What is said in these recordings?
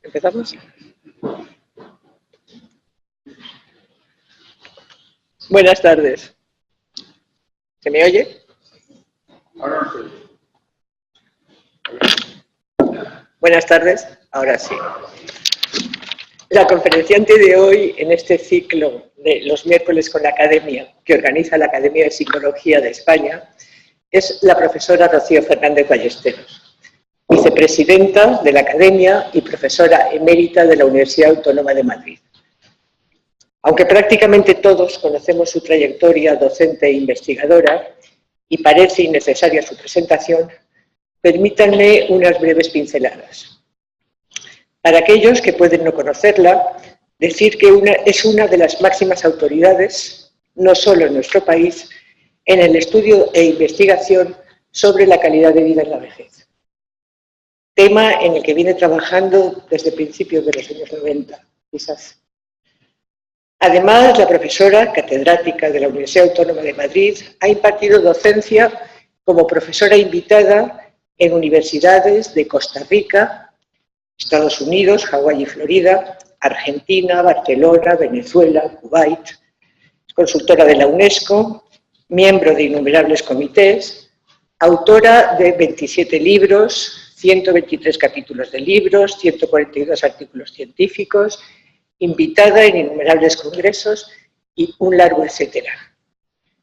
¿Empezamos? Buenas tardes. ¿Se me oye? Ahora no. Buenas tardes, ahora sí. La conferenciante de hoy, en este ciclo de los miércoles con la Academia, que organiza la Academia de Psicología de España, es la profesora Rocío Fernández Ballesteros, vicepresidenta de la Academia y profesora emérita de la Universidad Autónoma de Madrid. Aunque prácticamente todos conocemos su trayectoria docente e investigadora, y parece innecesaria su presentación, permítanme unas breves pinceladas. Para aquellos que pueden no conocerla, decir que es una de las máximas autoridades, no solo en nuestro país, en el estudio e investigación sobre la calidad de vida en la vejez. Tema en el que viene trabajando desde principios de los años 90, quizás. Además, la profesora catedrática de la Universidad Autónoma de Madrid ha impartido docencia como profesora invitada en universidades de Costa Rica, Estados Unidos, Hawái y Florida, Argentina, Barcelona, Venezuela, Kuwait, consultora de la UNESCO, miembro de innumerables comités, autora de 27 libros, 123 capítulos de libros, 142 artículos científicos, invitada en innumerables congresos y un largo etcétera.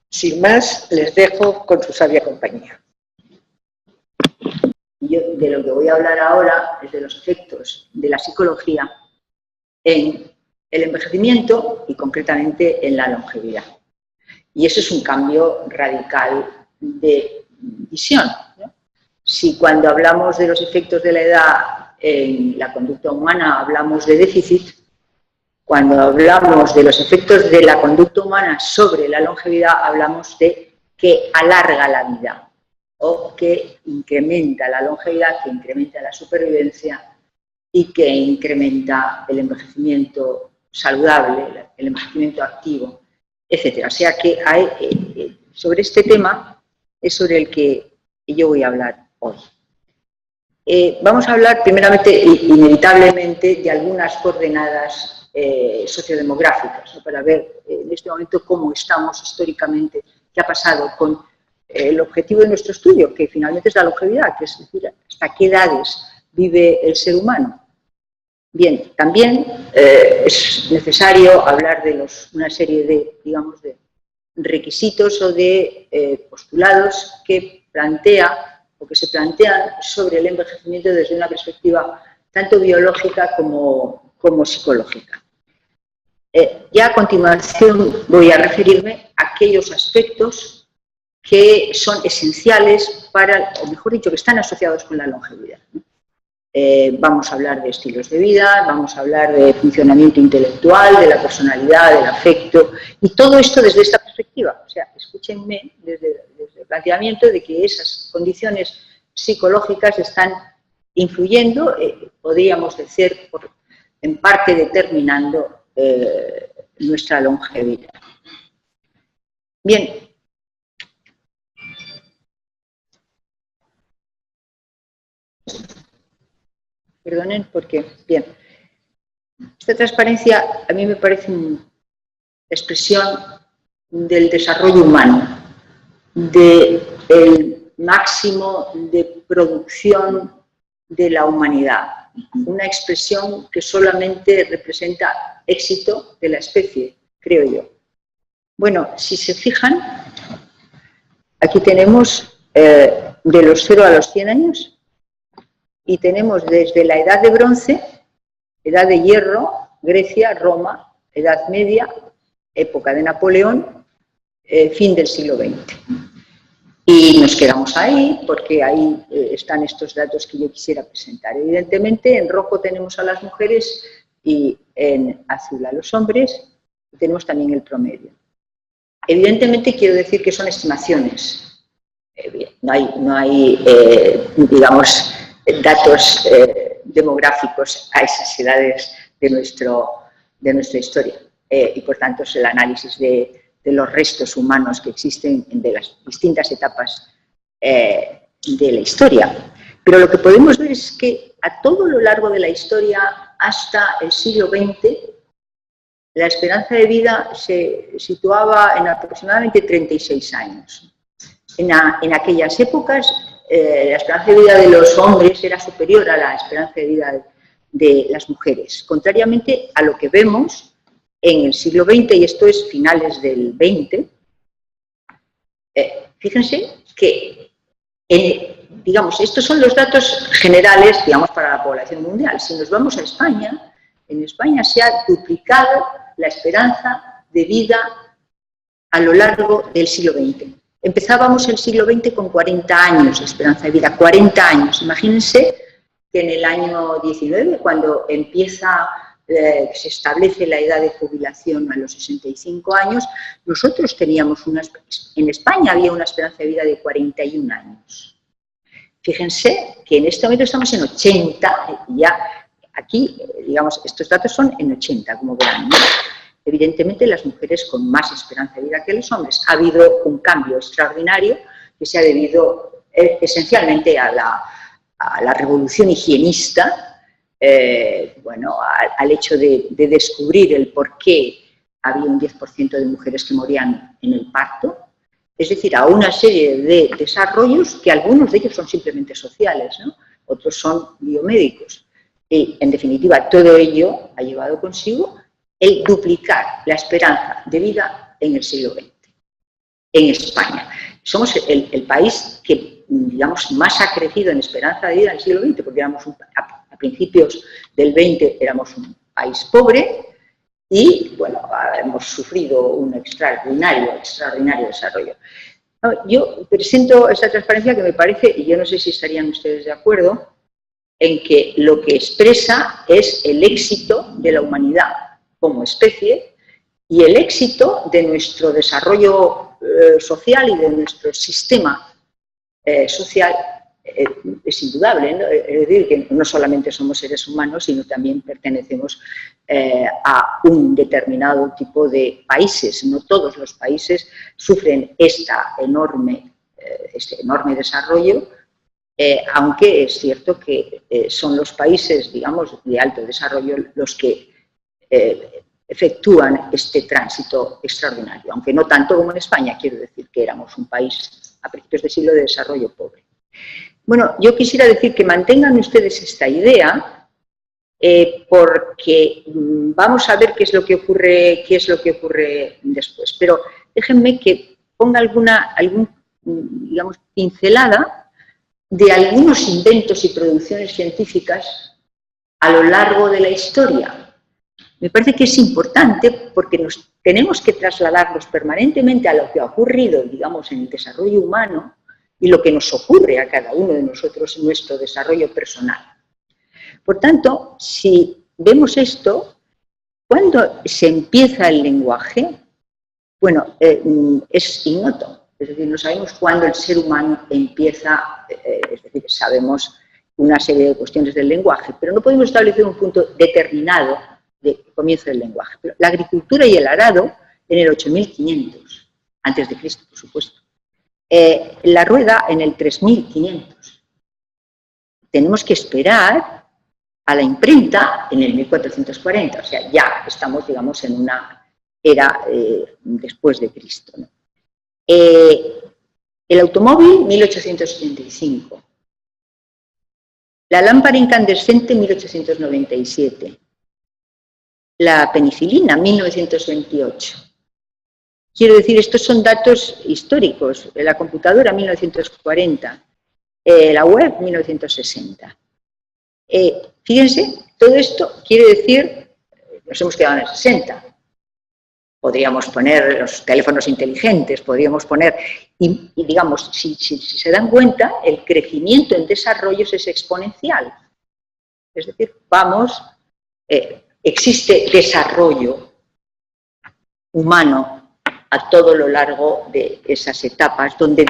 Sin más, les dejo con su sabia compañía. Yo de lo que voy a hablar ahora es de los efectos de la psicología en el envejecimiento y concretamente en la longevidad. Y eso es un cambio radical de visión, ¿no? Si cuando hablamos de los efectos de la edad en la conducta humana hablamos de déficit, cuando hablamos de los efectos de la conducta humana sobre la longevidad hablamos de que alarga la vida o que incrementa la longevidad, que incrementa la supervivencia y que incrementa el envejecimiento saludable, el envejecimiento activo, etc. O sea que sobre este tema es sobre el que yo voy a hablar hoy. Vamos a hablar primeramente, inevitablemente, de algunas coordenadas sociodemográficas, ¿no? Para ver en este momento cómo estamos históricamente, qué ha pasado con el objetivo de nuestro estudio, que finalmente es la longevidad, que es decir, hasta qué edades vive el ser humano. Bien, también es necesario hablar de una serie de, digamos, de requisitos o de postulados que se plantean sobre el envejecimiento desde una perspectiva tanto biológica como psicológica. Ya a continuación voy a referirme a aquellos aspectos que son esenciales para, o mejor dicho, que están asociados con la longevidad. Vamos a hablar de estilos de vida, vamos a hablar de funcionamiento intelectual, de la personalidad, del afecto, y todo esto desde esta perspectiva. O sea, escúchenme desde el planteamiento de que esas condiciones psicológicas están influyendo, podríamos decir, en parte determinando nuestra longevidad. Bien. Perdonen porque, bien, esta transparencia a mí me parece una expresión del desarrollo humano, del máximo de producción de la humanidad, una expresión que solamente representa éxito de la especie, creo yo. Bueno, si se fijan, aquí tenemos de los 0 a los 100 años, y tenemos desde la Edad de Bronce, Edad de Hierro, Grecia, Roma, Edad Media, época de Napoleón, fin del siglo XX. Y nos quedamos ahí porque ahí están estos datos que yo quisiera presentar. Evidentemente, en rojo tenemos a las mujeres y en azul a los hombres, y tenemos también el promedio. Evidentemente, quiero decir que son estimaciones. No hay digamos, datos demográficos a esas edades de nuestra historia y por tanto es el análisis de los restos humanos que existen de las distintas etapas de la historia. Pero lo que podemos ver es que a todo lo largo de la historia hasta el siglo XX, la esperanza de vida se situaba en aproximadamente 36 años. En aquellas épocas, la esperanza de vida de los hombres era superior a la esperanza de vida de las mujeres, contrariamente a lo que vemos en el siglo XX, y esto es finales del XX. Fíjense que, digamos, estos son los datos generales, digamos, para la población mundial. Si nos vamos a España, en España se ha duplicado la esperanza de vida a lo largo del siglo XX. Empezábamos el siglo XX con 40 años de esperanza de vida, 40 años. Imagínense que en el año 19, cuando se establece la edad de jubilación a los 65 años, nosotros teníamos en España había una esperanza de vida de 41 años. Fíjense que en este momento estamos en 80, y ya aquí, digamos, estos datos son en 80, como verán, ¿no? Evidentemente, las mujeres con más esperanza de vida que los hombres. Ha habido un cambio extraordinario que se ha debido esencialmente a la revolución higienista, bueno, al hecho de descubrir el por qué había un 10% de mujeres que morían en el parto. Es decir, a una serie de desarrollos que algunos de ellos son simplemente sociales, ¿no? Otros son biomédicos. Y, en definitiva, todo ello ha llevado consigo el duplicar la esperanza de vida en el siglo XX, en España. Somos el país que, digamos, más ha crecido en esperanza de vida en el siglo XX, porque a principios del XX éramos un país pobre y, bueno, hemos sufrido un extraordinario desarrollo. Yo presento esta transparencia que me parece, y yo no sé si estarían ustedes de acuerdo, en que lo que expresa es el éxito de la humanidad como especie y el éxito de nuestro desarrollo social y de nuestro sistema social. Es indudable, ¿no? Es decir, que no solamente somos seres humanos, sino también pertenecemos a un determinado tipo de países. No todos los países sufren este enorme desarrollo, aunque es cierto que son los países, digamos, de alto desarrollo los que efectúan este tránsito extraordinario, aunque no tanto como en España. Quiero decir que éramos un país a principios de siglo de desarrollo pobre. Bueno, yo quisiera decir que mantengan ustedes esta idea, porque vamos a ver qué es lo que ocurre después. Pero déjenme que ponga digamos, pincelada de algunos inventos y producciones científicas a lo largo de la historia. Me parece que es importante porque nos tenemos que trasladarnos permanentemente a lo que ha ocurrido, digamos, en el desarrollo humano y lo que nos ocurre a cada uno de nosotros en nuestro desarrollo personal. Por tanto, si vemos esto, ¿cuándo se empieza el lenguaje? Bueno, es ignoto. Es decir, no sabemos cuándo el ser humano empieza, es decir, sabemos una serie de cuestiones del lenguaje, pero no podemos establecer un punto determinado de comienzo del lenguaje. Pero la agricultura y el arado en el 8500, antes de Cristo, por supuesto. La rueda en el 3500. Tenemos que esperar a la imprenta en el 1440, o sea, ya estamos, digamos, en una era después de Cristo, ¿no? El automóvil, 1885. La lámpara incandescente, 1897. La penicilina, 1928. Quiero decir, estos son datos históricos. La computadora, 1940. La web, 1960. Fíjense, todo esto quiere decir, nos hemos quedado en el 60. Podríamos poner los teléfonos inteligentes, podríamos poner, y digamos, si se dan cuenta, el crecimiento en desarrollos es exponencial. Es decir, existe desarrollo humano a todo lo largo de esas etapas donde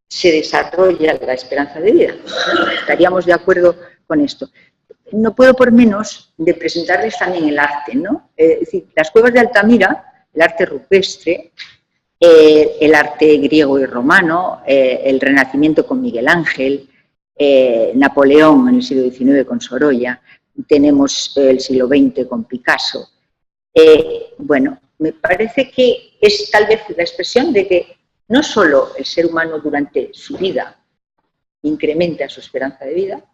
se desarrolla la esperanza de vida. Estaríamos de acuerdo con esto. No puedo por menos de presentarles también el arte, ¿no? Es decir, las cuevas de Altamira, el arte rupestre, el arte griego y romano, el Renacimiento con Miguel Ángel, Napoleón en el siglo XIX con Sorolla, tenemos el siglo XX con Picasso. Bueno, me parece que es tal vez la expresión de que no solo el ser humano durante su vida incrementa su esperanza de vida,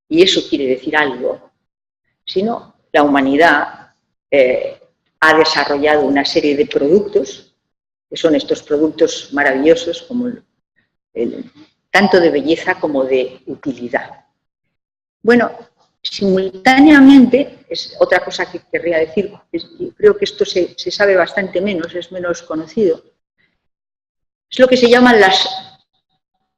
y eso quiere decir algo, sino la humanidad ha desarrollado una serie de productos, que son estos productos maravillosos, como tanto de belleza como de utilidad. Bueno, simultáneamente, es otra cosa que querría decir, creo que esto se sabe bastante menos, es menos conocido, es lo que se llama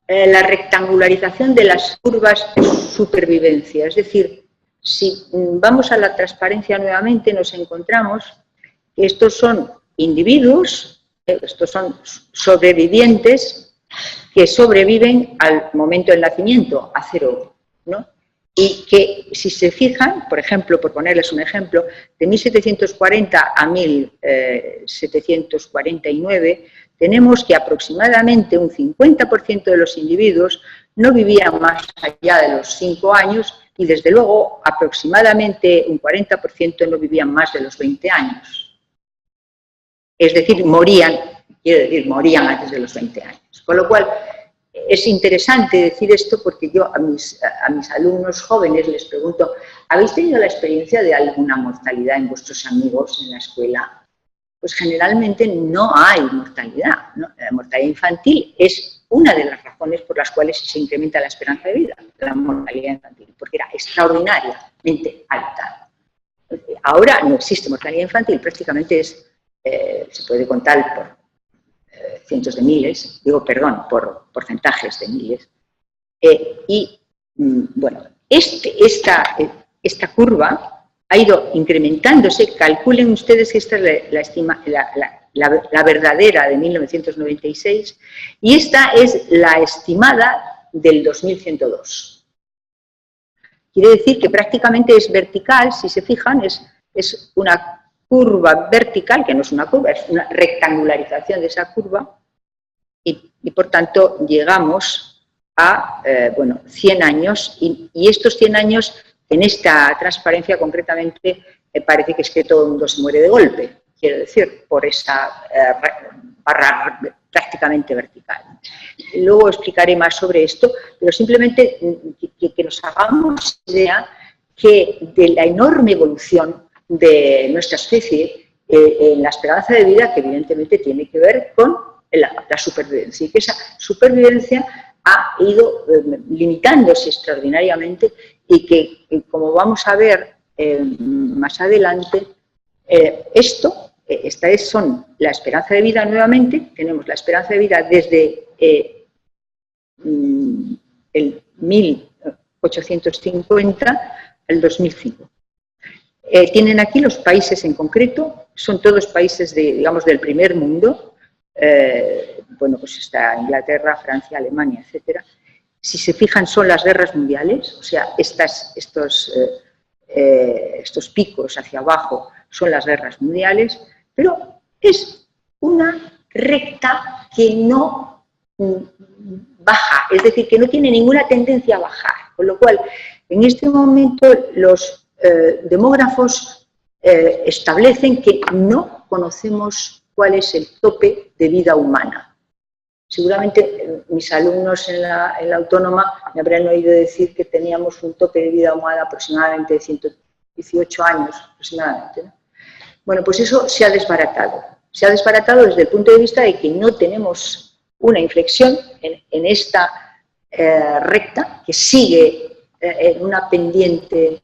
la rectangularización de las curvas de supervivencia. Es decir, si vamos a la transparencia nuevamente, nos encontramos que estos son individuos, estos son sobrevivientes que sobreviven al momento del nacimiento, a cero, ¿no? Y que, si se fijan, por ejemplo, por ponerles un ejemplo, de 1740 a 1749, tenemos que aproximadamente un 50% de los individuos no vivían más allá de los 5 años y, desde luego, aproximadamente un 40% no vivían más de los 20 años. Es decir, morían antes de los 20 años. Con lo cual, es interesante decir esto porque yo a mis alumnos jóvenes les pregunto, ¿habéis tenido la experiencia de alguna mortalidad en vuestros amigos en la escuela? Pues generalmente no hay mortalidad, ¿no? La mortalidad infantil es una de las razones por las cuales se incrementa la esperanza de vida, la mortalidad infantil, porque era extraordinariamente alta. Ahora no existe mortalidad infantil, prácticamente se puede contar por cientos de miles, por porcentajes de miles. Bueno, esta curva ha ido incrementándose. Calculen ustedes que esta es la verdadera de 1996 y esta es la estimada del 2102. Quiere decir que prácticamente es vertical, si se fijan, es una curva vertical, que no es una curva, es una rectangularización de esa curva y por tanto llegamos a 100 años y estos 100 años en esta transparencia concretamente parece que es que todo el mundo se muere de golpe, quiero decir, por esa barra prácticamente vertical. Luego explicaré más sobre esto, pero simplemente que nos hagamos idea que de la enorme evolución de nuestra especie en la esperanza de vida, que evidentemente tiene que ver con la supervivencia, y que esa supervivencia ha ido limitándose extraordinariamente y que, como vamos a ver más adelante, esta son la esperanza de vida nuevamente. Tenemos la esperanza de vida desde el 1850 al 2005. Tienen aquí los países en concreto, son todos países del primer mundo. Bueno, pues está Inglaterra, Francia, Alemania, etcétera. Si se fijan, son las guerras mundiales, o sea, estos picos hacia abajo son las guerras mundiales, pero es una recta que no baja, es decir, que no tiene ninguna tendencia a bajar, con lo cual, en este momento, los demógrafos establecen que no conocemos cuál es el tope de vida humana. Seguramente mis alumnos en la Autónoma me habrán oído decir que teníamos un tope de vida humana aproximadamente de 118 años, aproximadamente, ¿no? Bueno, pues eso se ha desbaratado. Se ha desbaratado desde el punto de vista de que no tenemos una inflexión en esta recta que sigue en una pendiente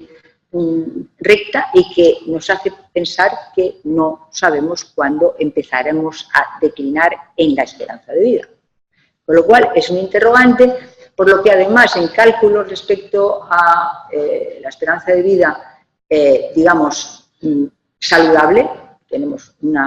recta y que nos hace pensar que no sabemos cuándo empezaremos a declinar en la esperanza de vida. Con lo cual es un interrogante, por lo que además en cálculos respecto a la esperanza de vida, digamos, saludable, tenemos un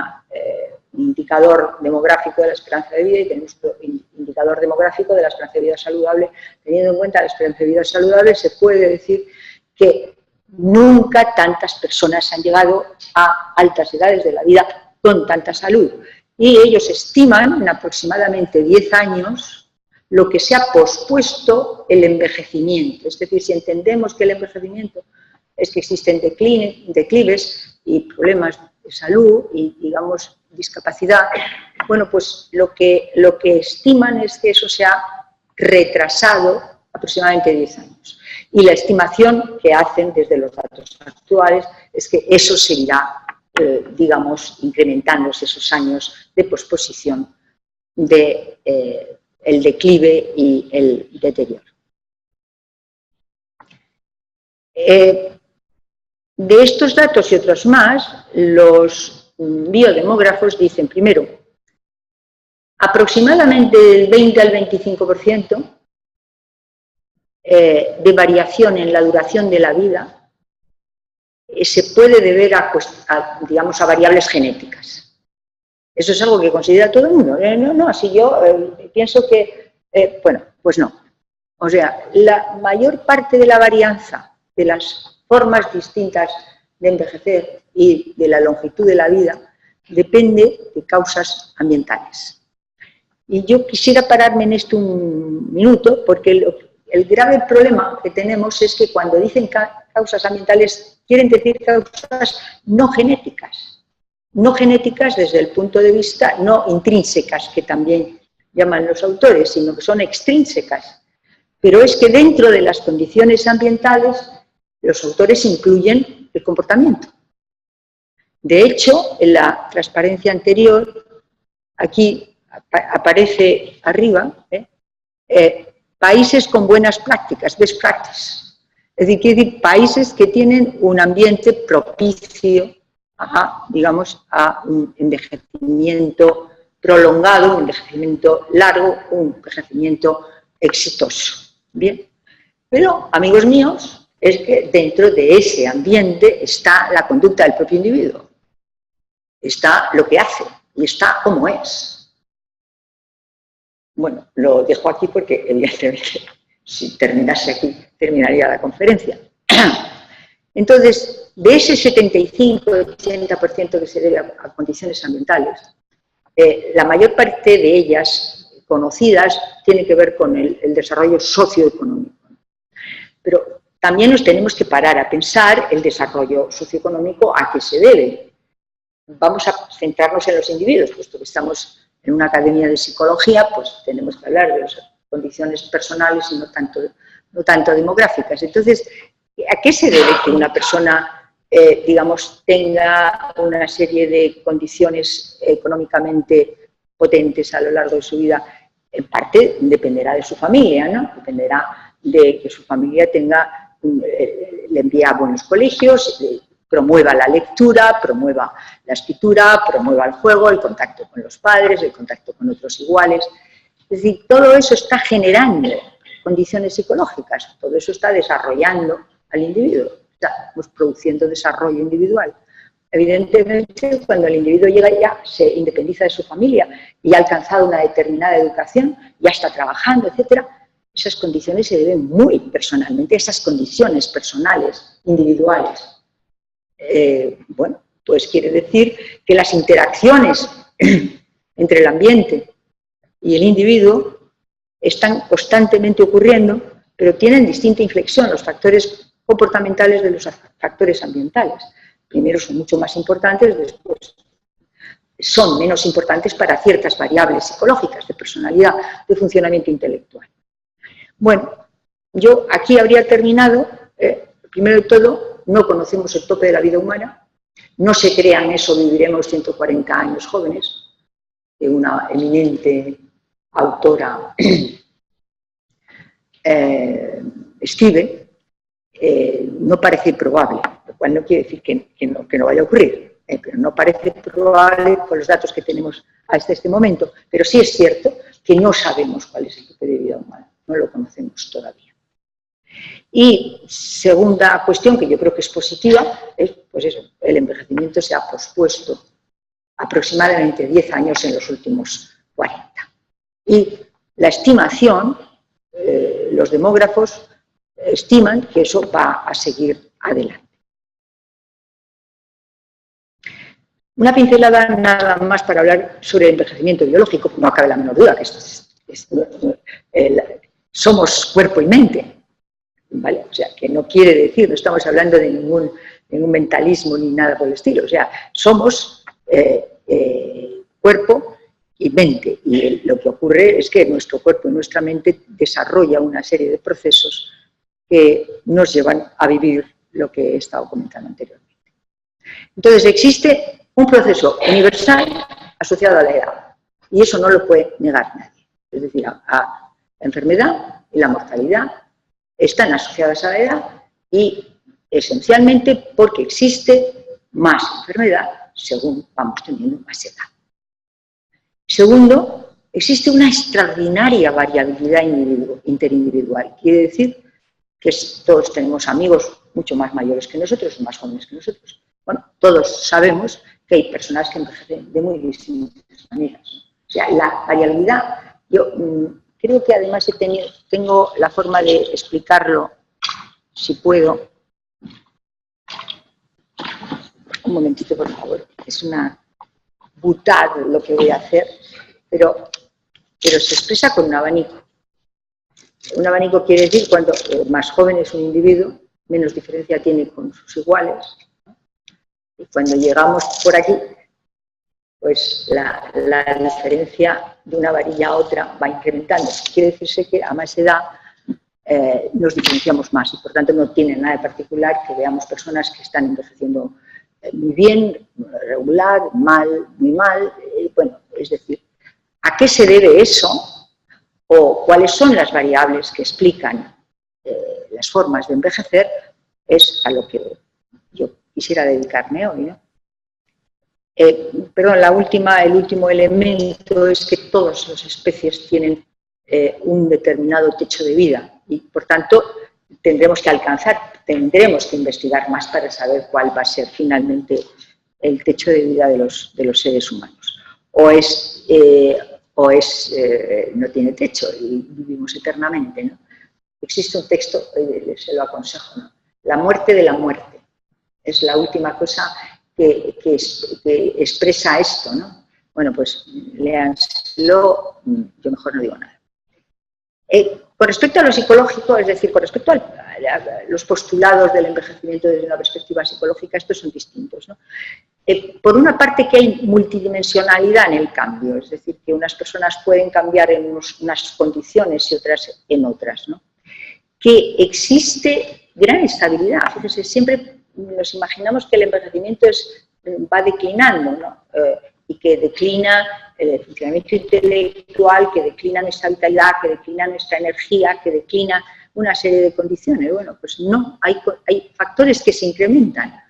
indicador demográfico de la esperanza de vida y tenemos otro indicador demográfico de la esperanza de vida saludable. Teniendo en cuenta la esperanza de vida saludable, se puede decir que nunca tantas personas han llegado a altas edades de la vida con tanta salud. Y ellos estiman en aproximadamente 10 años lo que se ha pospuesto el envejecimiento. Es decir, si entendemos que el envejecimiento es que existen declives y problemas de salud y, digamos, discapacidad. Bueno, pues lo que estiman es que eso se ha retrasado aproximadamente 10 años. Y la estimación que hacen desde los datos actuales es que eso seguirá, digamos, incrementándose esos años de posposición de el declive y el deterioro. De estos datos y otros más, los biodemógrafos dicen, primero, aproximadamente del 20 al 25% de variación en la duración de la vida se puede deber digamos, a variables genéticas. Eso es algo que considera todo el mundo. No, si yo pienso que, bueno, pues no. O sea, la mayor parte de la varianza de las formas distintas de envejecer y de la longitud de la vida depende de causas ambientales. Y yo quisiera pararme en esto un minuto, porque el grave problema que tenemos es que cuando dicen causas ambientales quieren decir causas no genéticas. No genéticas desde el punto de vista, no intrínsecas, que también llaman los autores, sino que son extrínsecas. Pero es que dentro de las condiciones ambientales los autores incluyen el comportamiento. De hecho, en la transparencia anterior, aquí aparece arriba, países con buenas prácticas, best practice. Es decir, países que tienen un ambiente propicio digamos, a un envejecimiento prolongado, un envejecimiento largo, un envejecimiento exitoso. Bien, pero, amigos míos, es que dentro de ese ambiente está la conducta del propio individuo, está lo que hace y está cómo es. Bueno, lo dejo aquí porque evidentemente si terminase aquí terminaría la conferencia. Entonces, de ese 75-80% que se debe a condiciones ambientales, la mayor parte de ellas conocidas tienen que ver con el desarrollo socioeconómico. Pero también nos tenemos que parar a pensar el desarrollo socioeconómico a qué se debe. Vamos a centrarnos en los individuos, puesto que estamos en una academia de psicología, pues tenemos que hablar de las condiciones personales y no tanto demográficas. Entonces, ¿a qué se debe que una persona, digamos, tenga una serie de condiciones económicamente potentes a lo largo de su vida? En parte dependerá de su familia, ¿no? Dependerá de que su familia le envíe a buenos colegios, promueva la lectura, promueva la escritura, promueva el juego, el contacto con los padres, el contacto con otros iguales. Es decir, todo eso está generando condiciones psicológicas, todo eso está desarrollando al individuo, estamos produciendo desarrollo individual. Evidentemente, cuando el individuo llega ya, se independiza de su familia y ha alcanzado una determinada educación, ya está trabajando, etcétera, esas condiciones se deben muy personalmente, esas condiciones personales, individuales. Bueno, pues quiere decir que las interacciones entre el ambiente y el individuo están constantemente ocurriendo, pero tienen distinta inflexión los factores comportamentales de los factores ambientales. Primero son mucho más importantes, después son menos importantes para ciertas variables psicológicas, de personalidad, de funcionamiento intelectual. Bueno, yo aquí habría terminado. Primero de todo, no conocemos el tope de la vida humana, no se crean eso, viviremos 140 años jóvenes, de una eminente autora, Steve, no parece probable, lo cual no quiere decir que no vaya a ocurrir, pero no parece probable con los datos que tenemos hasta este momento, pero sí es cierto que no sabemos cuál es el tope de vida humana, no lo conocemos todavía. Y segunda cuestión, que yo creo que es positiva, es pues eso, el envejecimiento se ha pospuesto aproximadamente 10 años en los últimos 40. Y la estimación, los demógrafos estiman que eso va a seguir adelante. Una pincelada nada más para hablar sobre el envejecimiento biológico, no cabe la menor duda que somos cuerpo y mente. ¿vale? O sea, que no quiere decir, no estamos hablando de ningún mentalismo ni nada por el estilo, o sea, somos cuerpo y mente, y lo que ocurre es que nuestro cuerpo y nuestra mente desarrolla una serie de procesos que nos llevan a vivir lo que he estado comentando anteriormente. Entonces, existe un proceso universal asociado a la edad, y eso no lo puede negar nadie. Es decir, a la enfermedad y la mortalidad están asociadas a la edad y esencialmente porque existe más enfermedad según vamos teniendo más edad. Segundo, existe una extraordinaria variabilidad interindividual. Quiere decir que todos tenemos amigos mucho más mayores que nosotros o más jóvenes que nosotros. Bueno, todos sabemos que hay personas que envejecen de muy distintas maneras. O sea, la variabilidad, yo creo que además tengo la forma de explicarlo, si puedo. Un momentito, por favor. Es una butad lo que voy a hacer, pero se expresa con un abanico. Un abanico quiere decir cuando más joven es un individuo, menos diferencia tiene con sus iguales. Y cuando llegamos por aquí, pues la diferencia de una varilla a otra va incrementando. Quiere decirse que a más edad nos diferenciamos más y por tanto no tiene nada de particular que veamos personas que están envejeciendo muy bien, regular, mal, muy mal. Bueno, es decir, ¿a qué se debe eso? O cuáles son las variables que explican las formas de envejecer, es a lo que yo quisiera dedicarme hoy, ¿no? Perdón, el último elemento es que todas las especies tienen un determinado techo de vida y, por tanto, tendremos que investigar más para saber cuál va a ser finalmente el techo de vida de los seres humanos. No tiene techo y vivimos eternamente, ¿no? Existe un texto, se lo aconsejo, ¿no? La muerte de la muerte. Es la última cosa que expresa esto, ¿no? Bueno, pues léanselo, yo mejor no digo nada. Con respecto a lo psicológico, es decir, con respecto a los postulados del envejecimiento desde una perspectiva psicológica, estos son distintos, ¿no? Por una parte que hay multidimensionalidad en el cambio, es decir, que unas personas pueden cambiar en unas condiciones y otras en otras, ¿no? Que existe gran estabilidad. Fíjense, siempre nos imaginamos que el envejecimiento va declinando, ¿no? Y que declina el funcionamiento intelectual, que declina nuestra vitalidad, que declina nuestra energía, que declina una serie de condiciones. Bueno, pues no, hay factores que se incrementan.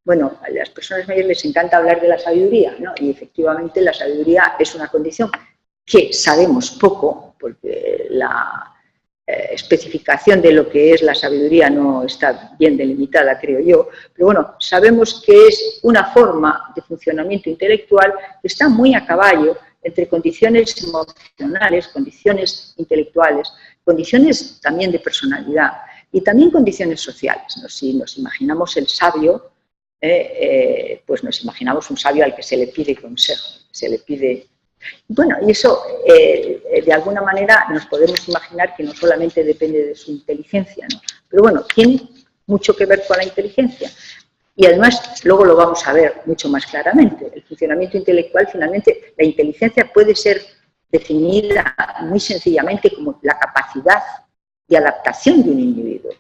Bueno, a las personas mayores les encanta hablar de la sabiduría, ¿no? Y efectivamente la sabiduría es una condición que sabemos poco, porque la especificación de lo que es la sabiduría no está bien delimitada, creo yo, pero bueno, sabemos que es una forma de funcionamiento intelectual que está muy a caballo entre condiciones emocionales, condiciones intelectuales, condiciones también de personalidad y también condiciones sociales, ¿no? Si nos imaginamos el sabio, pues nos imaginamos un sabio al que se le pide consejo, se le pide... Bueno, y eso de alguna manera nos podemos imaginar que no solamente depende de su inteligencia, ¿no? Pero bueno, tiene mucho que ver con la inteligencia. Y además, luego lo vamos a ver mucho más claramente. El funcionamiento intelectual, finalmente, la inteligencia puede ser definida muy sencillamente como la capacidad de adaptación de un individuo.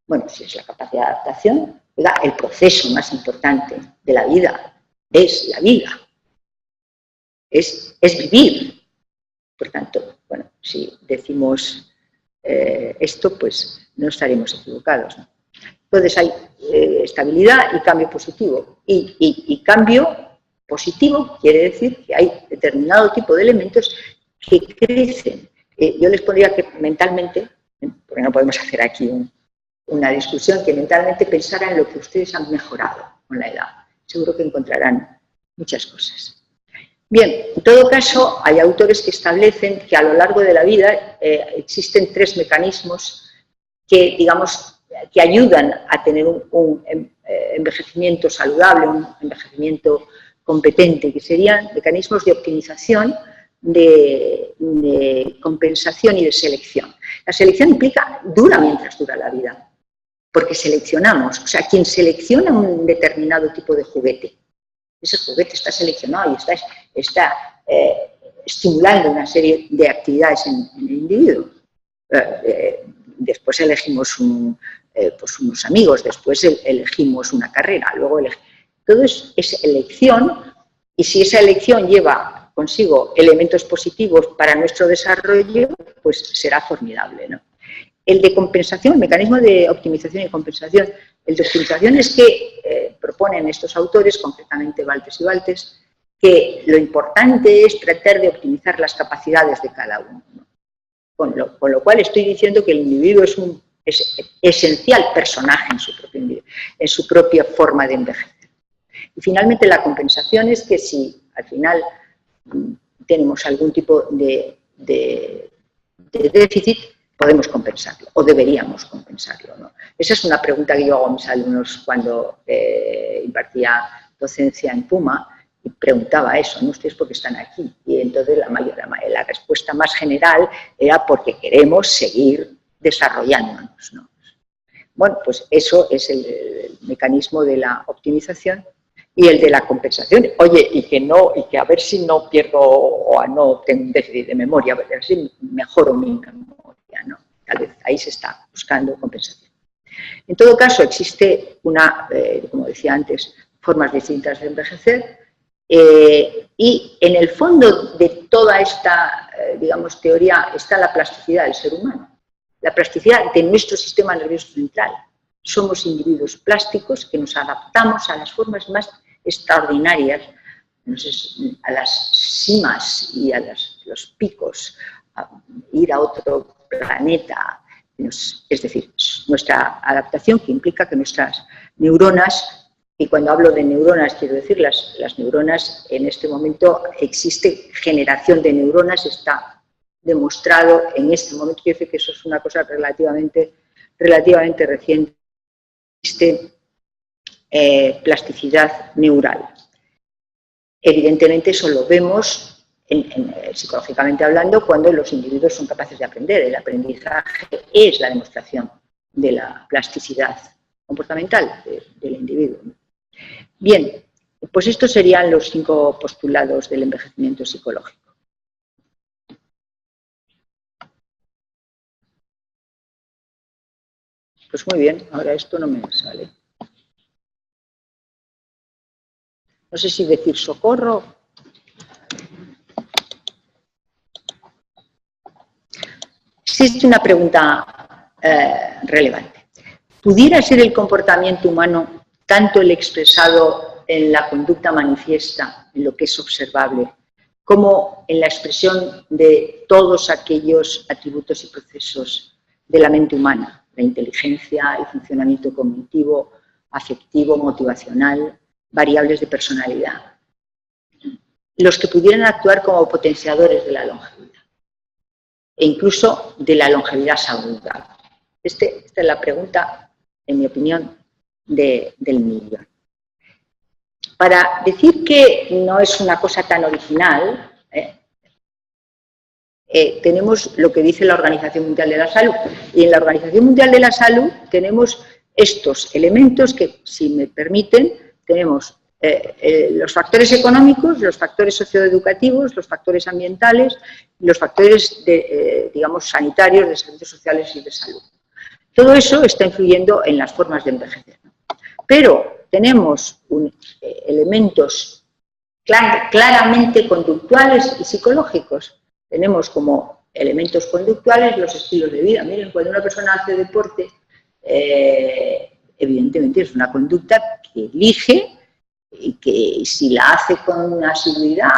Bueno, si es la capacidad de adaptación, el proceso más importante de la vida es la vida. Es vivir. Por tanto, bueno, si decimos esto, pues no estaremos equivocados, ¿no? Entonces hay estabilidad y cambio positivo. Y cambio positivo quiere decir que hay determinado tipo de elementos que crecen. Yo les pondría que mentalmente, porque no podemos hacer aquí una discusión, que mentalmente pensaran en lo que ustedes han mejorado con la edad. Seguro que encontrarán muchas cosas. Bien, en todo caso, hay autores que establecen que a lo largo de la vida existen 3 mecanismos que, digamos, que ayudan a tener un envejecimiento saludable, un envejecimiento competente, que serían mecanismos de optimización, de compensación y de selección. La selección implica dura mientras dura la vida, porque seleccionamos, o sea, quien selecciona un determinado tipo de juguete, ese juguete está seleccionado y está estimulando una serie de actividades en el individuo. Después elegimos pues unos amigos, después elegimos una carrera, luego todo es elección, y si esa elección lleva consigo elementos positivos para nuestro desarrollo, pues será formidable, ¿no? El de compensación, el mecanismo de optimización y compensación, el de optimización es que proponen estos autores, concretamente Baltes y Baltes, que lo importante es tratar de optimizar las capacidades de cada uno, ¿no? Con lo cual estoy diciendo que el individuo es esencial personaje en su propia forma de envejecer. Y finalmente la compensación es que si al final tenemos algún tipo de déficit, podemos compensarlo o deberíamos compensarlo, ¿no? Esa es una pregunta que yo hago a mis alumnos cuando impartía docencia en Puma, y preguntaba eso, ¿no? ¿Ustedes por qué están aquí? Y entonces la respuesta más general era porque queremos seguir desarrollándonos, ¿no? Bueno, pues eso es el mecanismo de la optimización y el de la compensación. Oye, y que a ver si no pierdo o no tengo un déficit de memoria, a ver si mejoro mi memoria, ¿no? Tal vez ahí se está buscando compensación. En todo caso, existe como decía antes, formas distintas de envejecer. Y en el fondo de toda esta, digamos, teoría está la plasticidad del ser humano, la plasticidad de nuestro sistema nervioso central. Somos individuos plásticos que nos adaptamos a las formas más extraordinarias, a las cimas y a los picos, a ir a otro planeta. Es decir, nuestra adaptación que implica que nuestras neuronas, y cuando hablo de neuronas, quiero decir, las neuronas, en este momento existe generación de neuronas, está demostrado en este momento, quiero decir que eso es una cosa relativamente reciente, existe plasticidad neural. Evidentemente eso lo vemos, psicológicamente hablando, cuando los individuos son capaces de aprender. El aprendizaje es la demostración de la plasticidad comportamental del individuo. Bien, pues estos serían los 5 postulados del envejecimiento psicológico. Pues muy bien, ahora esto no me sale. No sé si decir socorro. Existe una pregunta relevante. ¿Pudiera ser el comportamiento humano tanto el expresado en la conducta manifiesta, en lo que es observable, como en la expresión de todos aquellos atributos y procesos de la mente humana, la inteligencia, el funcionamiento cognitivo, afectivo, motivacional, variables de personalidad, los que pudieran actuar como potenciadores de la longevidad e incluso de la longevidad saludable? Esta es la pregunta, en mi opinión, del millón. Para decir que no es una cosa tan original, tenemos lo que dice la Organización Mundial de la Salud. Y en la Organización Mundial de la Salud tenemos estos elementos que, si me permiten, tenemos los factores económicos, los factores socioeducativos, los factores ambientales, los factores, digamos, sanitarios, de servicios sociales y de salud. Todo eso está influyendo en las formas de envejecer. Pero tenemos elementos claramente conductuales y psicológicos. Tenemos como elementos conductuales los estilos de vida. Miren, cuando una persona hace deporte, evidentemente es una conducta que elige y que si la hace con asiduidad,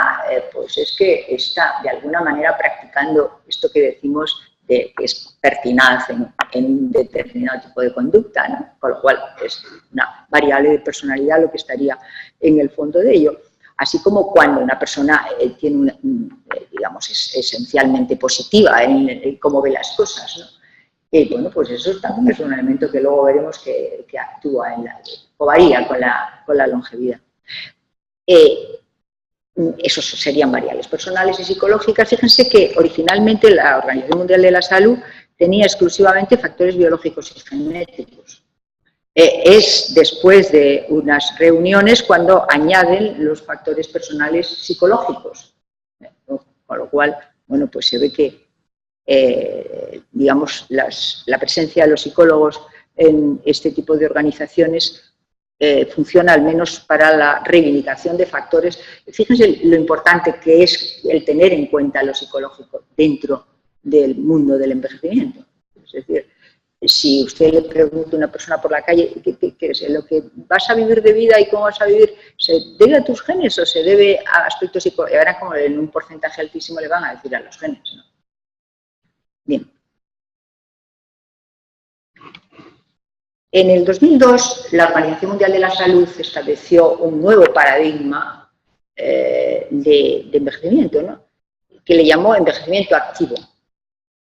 pues es que está de alguna manera practicando esto que decimos que es pertinaz en un determinado tipo de conducta, ¿no? Con lo cual es una variable de personalidad lo que estaría en el fondo de ello. Así como cuando una persona tiene digamos, es esencialmente positiva en cómo ve las cosas, ¿no? Y bueno, pues eso también es un elemento que luego veremos que actúa o varía con la longevidad. Esos serían variables personales y psicológicas. Fíjense que originalmente la Organización Mundial de la Salud tenía exclusivamente factores biológicos y genéticos. Es después de unas reuniones cuando añaden los factores personales psicológicos, con lo cual, bueno, pues se ve que, digamos, la presencia de los psicólogos en este tipo de organizaciones funciona al menos para la reivindicación de factores. Fíjense lo importante que es el tener en cuenta lo psicológico dentro del mundo del envejecimiento. Es decir, si usted le pregunta a una persona por la calle ¿qué es lo que vas a vivir de vida y cómo vas a vivir? ¿Se debe a tus genes o se debe a aspectos psicológicos? Ahora, como en un porcentaje altísimo le van a decir a los genes, ¿no? Bien. En el 2002, la Organización Mundial de la Salud estableció un nuevo paradigma de envejecimiento, ¿no? Que le llamó envejecimiento activo.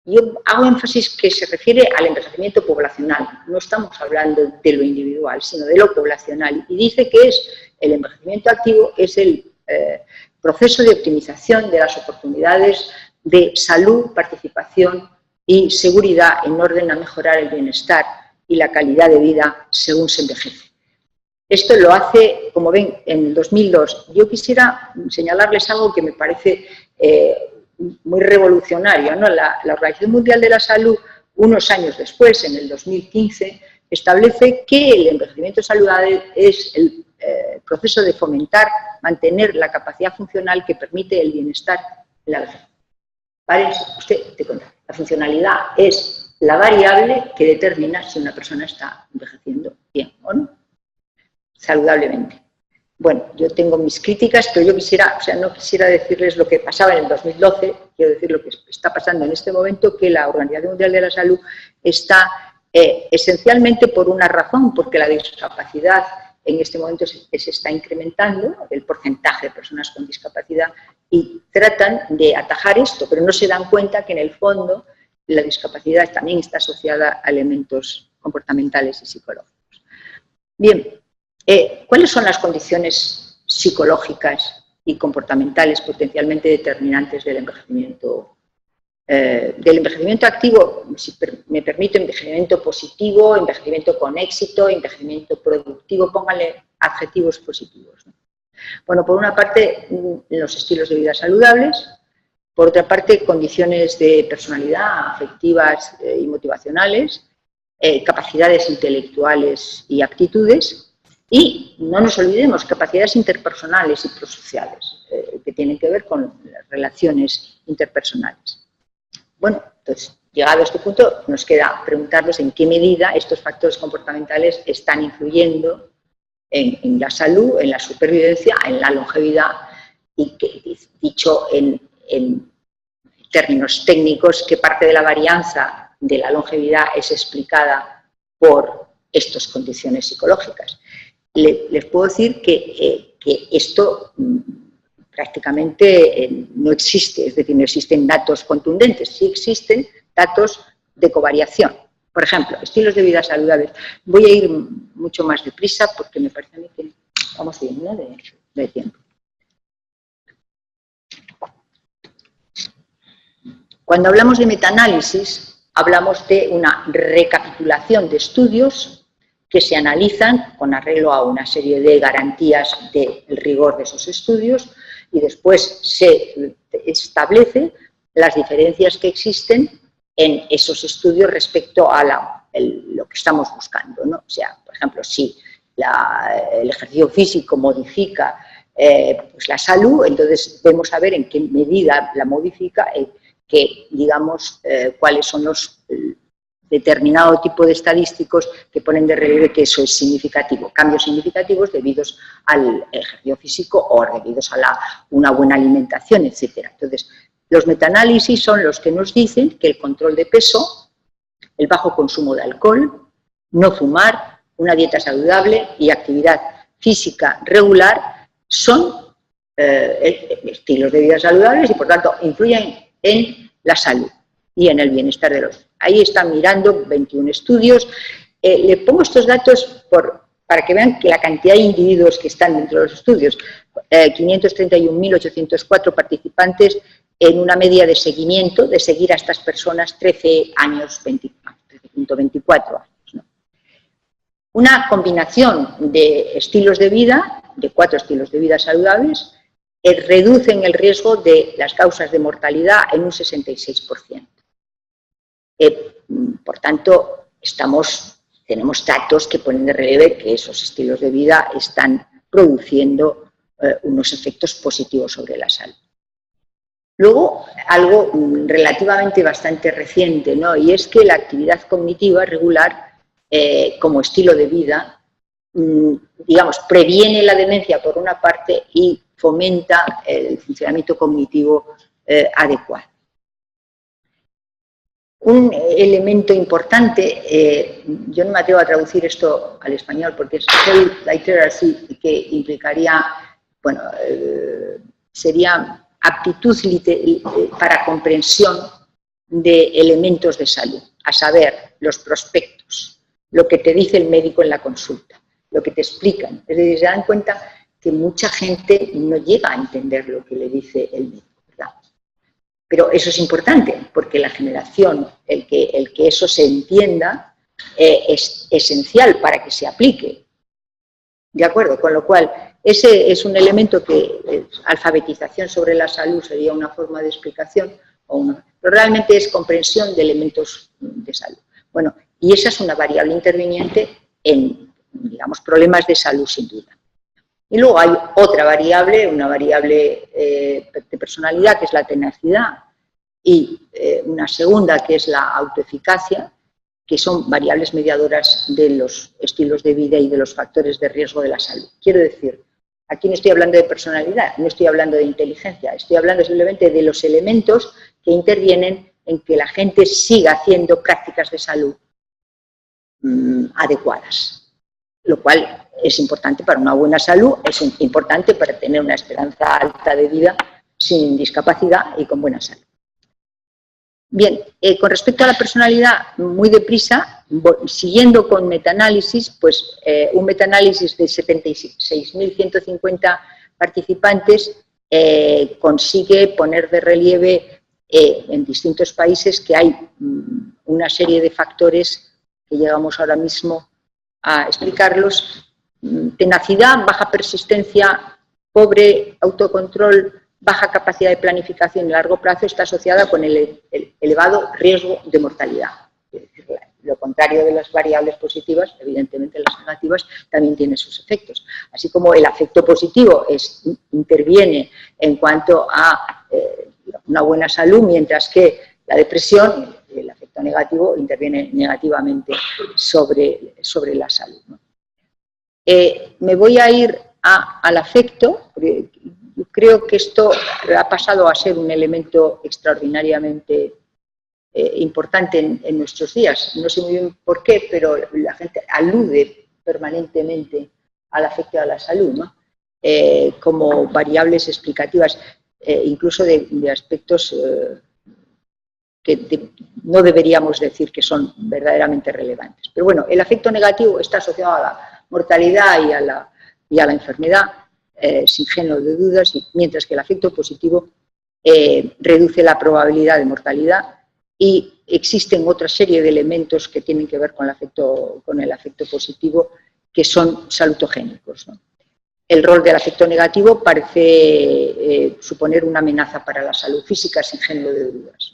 Yo hago énfasis que se refiere al envejecimiento poblacional, no estamos hablando de lo individual, sino de lo poblacional, y dice que el envejecimiento activo es el proceso de optimización de las oportunidades de salud, participación y seguridad en orden a mejorar el bienestar y la calidad de vida según se envejece. Esto lo hace, como ven, en el 2002. Yo quisiera señalarles algo que me parece muy revolucionario, ¿no? La Organización Mundial de la Salud, unos años después, en el 2015, establece que el envejecimiento saludable es el proceso de fomentar, mantener la capacidad funcional que permite el bienestar en la vejez. ¿Vale? Usted te cuenta. La funcionalidad es la variable que determina si una persona está envejeciendo bien o no, saludablemente. Bueno, yo tengo mis críticas, pero yo quisiera, no quisiera decirles lo que pasaba en el 2012, quiero decir lo que está pasando en este momento, que la Organización Mundial de la Salud está esencialmente por una razón, porque la discapacidad en este momento se está incrementando, el porcentaje de personas con discapacidad, y tratan de atajar esto, pero no se dan cuenta que en el fondo la discapacidad también está asociada a elementos comportamentales y psicológicos. Bien. ¿Cuáles son las condiciones psicológicas y comportamentales potencialmente determinantes del envejecimiento? Del envejecimiento activo, si me permite, envejecimiento positivo, envejecimiento con éxito, envejecimiento productivo, pónganle adjetivos positivos, ¿no? Bueno, por una parte, los estilos de vida saludables, por otra parte, condiciones de personalidad, afectivas y motivacionales, capacidades intelectuales y aptitudes. Y no nos olvidemos, capacidades interpersonales y prosociales, que tienen que ver con las relaciones interpersonales. Bueno, entonces, llegado a este punto, nos queda preguntarnos en qué medida estos factores comportamentales están influyendo en la salud, en la supervivencia, en la longevidad, y que, dicho en términos técnicos, que parte de la varianza de la longevidad es explicada por estas condiciones psicológicas. Les puedo decir que esto prácticamente no existe, es decir, no existen datos contundentes, sí existen datos de covariación. Por ejemplo, estilos de vida saludables. Voy a ir mucho más deprisa porque me parece a mí que vamos bien, ¿no?, de tiempo. Cuando hablamos de metaanálisis, hablamos de una recapitulación de estudios que se analizan con arreglo a una serie de garantías del rigor de esos estudios y después se establece las diferencias que existen en esos estudios respecto a lo que estamos buscando, ¿no? O sea, por ejemplo, si el ejercicio físico modifica pues la salud, entonces vamos a ver en qué medida la modifica, digamos, cuáles son los determinado tipo de estadísticos que ponen de relieve que eso es significativo, cambios significativos debidos al ejercicio físico o debidos a una buena alimentación, etc. Entonces, los metaanálisis son los que nos dicen que el control de peso, el bajo consumo de alcohol, no fumar, una dieta saludable y actividad física regular son estilos de vida saludables y, por tanto, influyen en la salud y en el bienestar de los. Ahí están mirando 21 estudios. Le pongo estos datos para que vean que la cantidad de individuos que están dentro de los estudios, 531.804 participantes en una media de seguimiento, de seguir a estas personas 13 años, 13.24 años, ¿no? Una combinación de estilos de vida, de 4 estilos de vida saludables, reducen el riesgo de las causas de mortalidad en un 66%. Por tanto, tenemos datos que ponen de relieve que esos estilos de vida están produciendo unos efectos positivos sobre la salud. Luego, algo relativamente bastante reciente, ¿no? Y es que la actividad cognitiva regular, como estilo de vida, digamos, previene la demencia por una parte y fomenta el funcionamiento cognitivo adecuado. Un elemento importante, yo no me atrevo a traducir esto al español porque es health literacy, que implicaría, bueno, sería aptitud para comprensión de elementos de salud, a saber, los prospectos, lo que te dice el médico en la consulta, lo que te explican. Es decir, se dan cuenta que mucha gente no llega a entender lo que le dice el médico, ¿verdad? Pero eso es importante, porque la generación, el que eso se entienda, es esencial para que se aplique. ¿De acuerdo? Con lo cual, ese es un elemento que alfabetización sobre la salud sería una forma de explicación, pero realmente es comprensión de elementos de salud. Bueno, y esa es una variable interviniente en, digamos, problemas de salud sin duda. Y luego hay otra variable, una variable de personalidad, que es la tenacidad, y una segunda, que es la autoeficacia, que son variables mediadoras de los estilos de vida y de los factores de riesgo de la salud. Quiero decir, aquí no estoy hablando de personalidad, no estoy hablando de inteligencia, estoy hablando simplemente de los elementos que intervienen en que la gente siga haciendo prácticas de salud adecuadas, lo cual es importante para una buena salud, es importante para tener una esperanza alta de vida sin discapacidad y con buena salud. Bien, con respecto a la personalidad, muy deprisa, siguiendo con metaanálisis, pues un metaanálisis de 76.150 participantes consigue poner de relieve en distintos países que hay una serie de factores que llegamos ahora mismo a explicarlos: tenacidad, baja persistencia, pobre autocontrol, baja capacidad de planificación a largo plazo está asociada con el elevado riesgo de mortalidad. Es decir, lo contrario de las variables positivas, evidentemente las negativas también tienen sus efectos. Así como el afecto positivo interviene en cuanto a una buena salud, mientras que la depresión, el afecto negativo, interviene negativamente sobre la salud, ¿no? Me voy a ir al afecto, porque creo que esto ha pasado a ser un elemento extraordinariamente importante en nuestros días. No sé muy bien por qué, pero la gente alude permanentemente al afecto a la salud, ¿no? Como variables explicativas, incluso de aspectos que no deberíamos decir que son verdaderamente relevantes. Pero bueno, el afecto negativo está asociado a la mortalidad y a la enfermedad, sin género de dudas, mientras que el afecto positivo reduce la probabilidad de mortalidad, y existen otra serie de elementos que tienen que ver con el afecto positivo, que son salutogénicos, ¿no? El rol del afecto negativo parece suponer una amenaza para la salud física, sin género de dudas,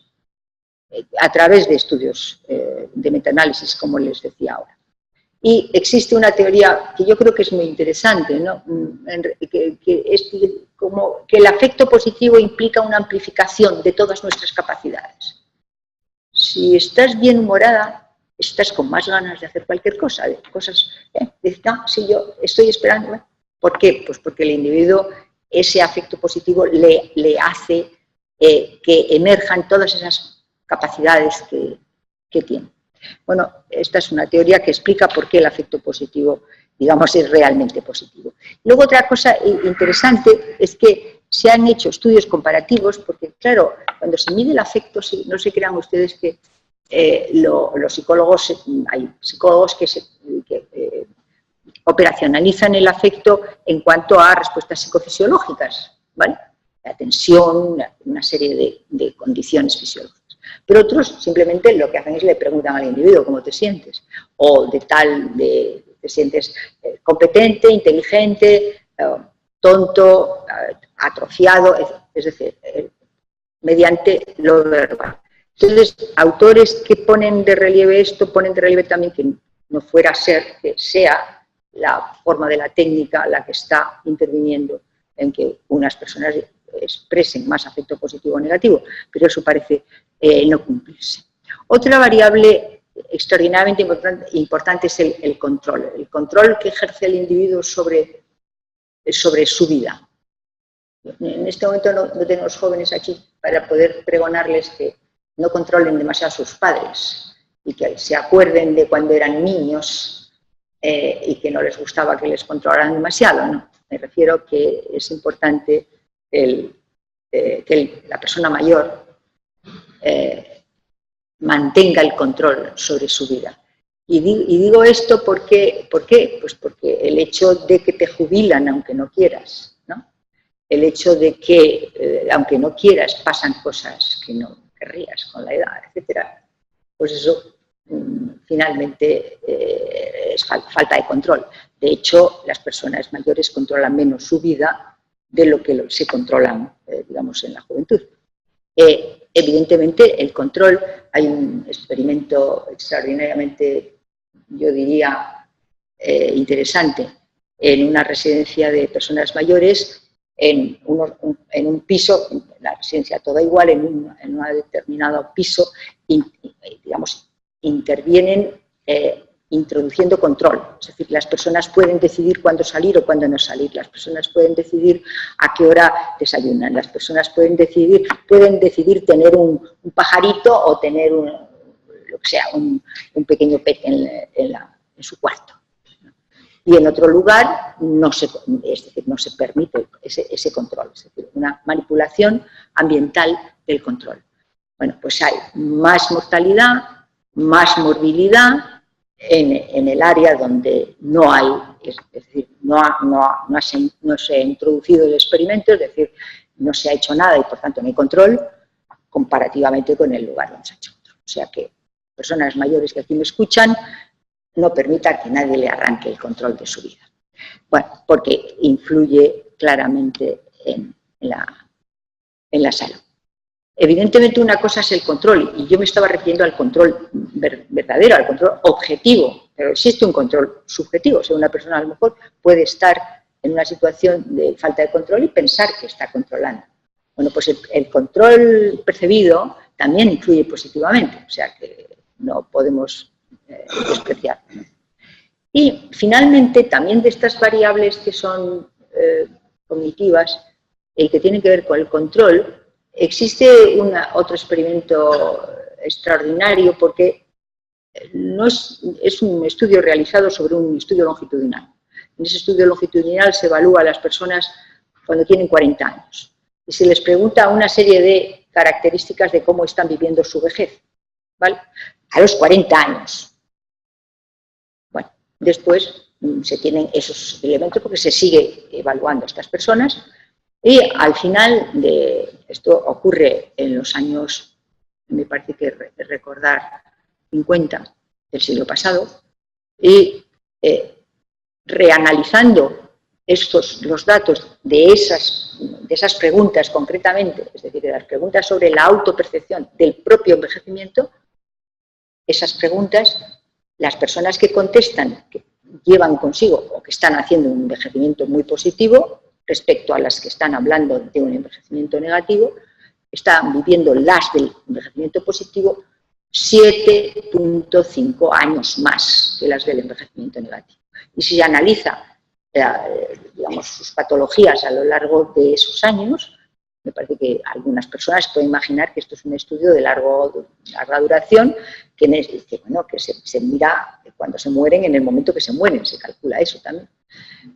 a través de estudios de metaanálisis, como les decía ahora. Y existe una teoría que yo creo que es muy interesante, ¿no? que es como que el afecto positivo implica una amplificación de todas nuestras capacidades. Si estás bien humorada, estás con más ganas de hacer cualquier cosa, de cosas, si yo estoy esperando. ¿Por qué? Pues porque el individuo, ese afecto positivo le hace que emerjan todas esas capacidades que tiene. Bueno, esta es una teoría que explica por qué el afecto positivo, digamos, es realmente positivo. Luego, otra cosa interesante es que se han hecho estudios comparativos, porque claro, cuando se mide el afecto, no se crean ustedes que los psicólogos, hay psicólogos que operacionalizan el afecto en cuanto a respuestas psicofisiológicas, ¿vale? la tensión, una serie de condiciones fisiológicas. Pero otros simplemente lo que hacen es le preguntan al individuo cómo te sientes, o te sientes competente, inteligente, tonto, atrofiado, es decir, mediante lo verbal. Entonces, autores que ponen de relieve esto, ponen de relieve también que no fuera a ser que sea la forma de la técnica la que está interviniendo en que unas personas expresen más afecto positivo o negativo, pero eso parece no cumplirse. Otra variable extraordinariamente importante es el control que ejerce el individuo sobre su vida. En este momento no tenemos jóvenes aquí para poder pregonarles que no controlen demasiado a sus padres y que se acuerden de cuando eran niños y que no les gustaba que les controlaran demasiado, ¿no? Me refiero que es importante que la persona mayor mantenga el control sobre su vida. Y digo esto ¿por qué? Pues porque el hecho de que te jubilan aunque no quieras, ¿no? El hecho de que aunque no quieras pasan cosas que no querrías con la edad, etcétera, pues eso finalmente es falta de control. De hecho, las personas mayores controlan menos su vida de lo que se controlan, digamos, en la juventud. Evidentemente, el control, hay un experimento extraordinariamente, yo diría, interesante en una residencia de personas mayores, en un piso, la residencia toda igual, en un determinado piso, digamos, intervienen introduciendo control. Es decir, las personas pueden decidir cuándo salir o cuándo no salir, las personas pueden decidir a qué hora desayunan, las personas pueden decidir tener un pajarito o tener lo que sea, un pequeño pet en su cuarto. Y en otro lugar no se permite ese control, es decir, una manipulación ambiental del control. Bueno, pues hay más mortalidad, más morbilidad en el área donde no hay, es decir, no se ha introducido el experimento, es decir, no se ha hecho nada y por tanto no hay control, comparativamente con el lugar donde se ha hecho control. O sea que personas mayores que aquí me escuchan, no permita que nadie le arranque el control de su vida. Bueno, porque influye claramente en la salud. Evidentemente una cosa es el control, y yo me estaba refiriendo al control verdadero, al control objetivo, pero existe un control subjetivo. O sea, una persona a lo mejor puede estar en una situación de falta de control y pensar que está controlando. Bueno, pues el control percibido también influye positivamente, o sea que no podemos despreciarlo, ¿no? Y finalmente, también de estas variables que son cognitivas y que tienen que ver con el control, existe otro experimento extraordinario porque es un estudio realizado sobre un estudio longitudinal. En ese estudio longitudinal se evalúa a las personas cuando tienen 40 años y se les pregunta una serie de características de cómo están viviendo su vejez, ¿vale? A los 40 años. Bueno, después se tienen esos elementos porque se sigue evaluando a estas personas. Y al final esto ocurre en los años, me parece que recordar, 50 del siglo pasado, y reanalizando los datos de esas preguntas concretamente, es decir, de las preguntas sobre la autopercepción del propio envejecimiento, esas preguntas, las personas que contestan, que llevan consigo o que están haciendo un envejecimiento muy positivo, respecto a las que están hablando de un envejecimiento negativo, están viviendo las del envejecimiento positivo 7.5 años más que las del envejecimiento negativo. Y si se analiza, digamos, sus patologías a lo largo de esos años, me parece que algunas personas pueden imaginar que esto es un estudio de larga duración, que se mira cuando se mueren, en el momento que se mueren, se calcula eso también.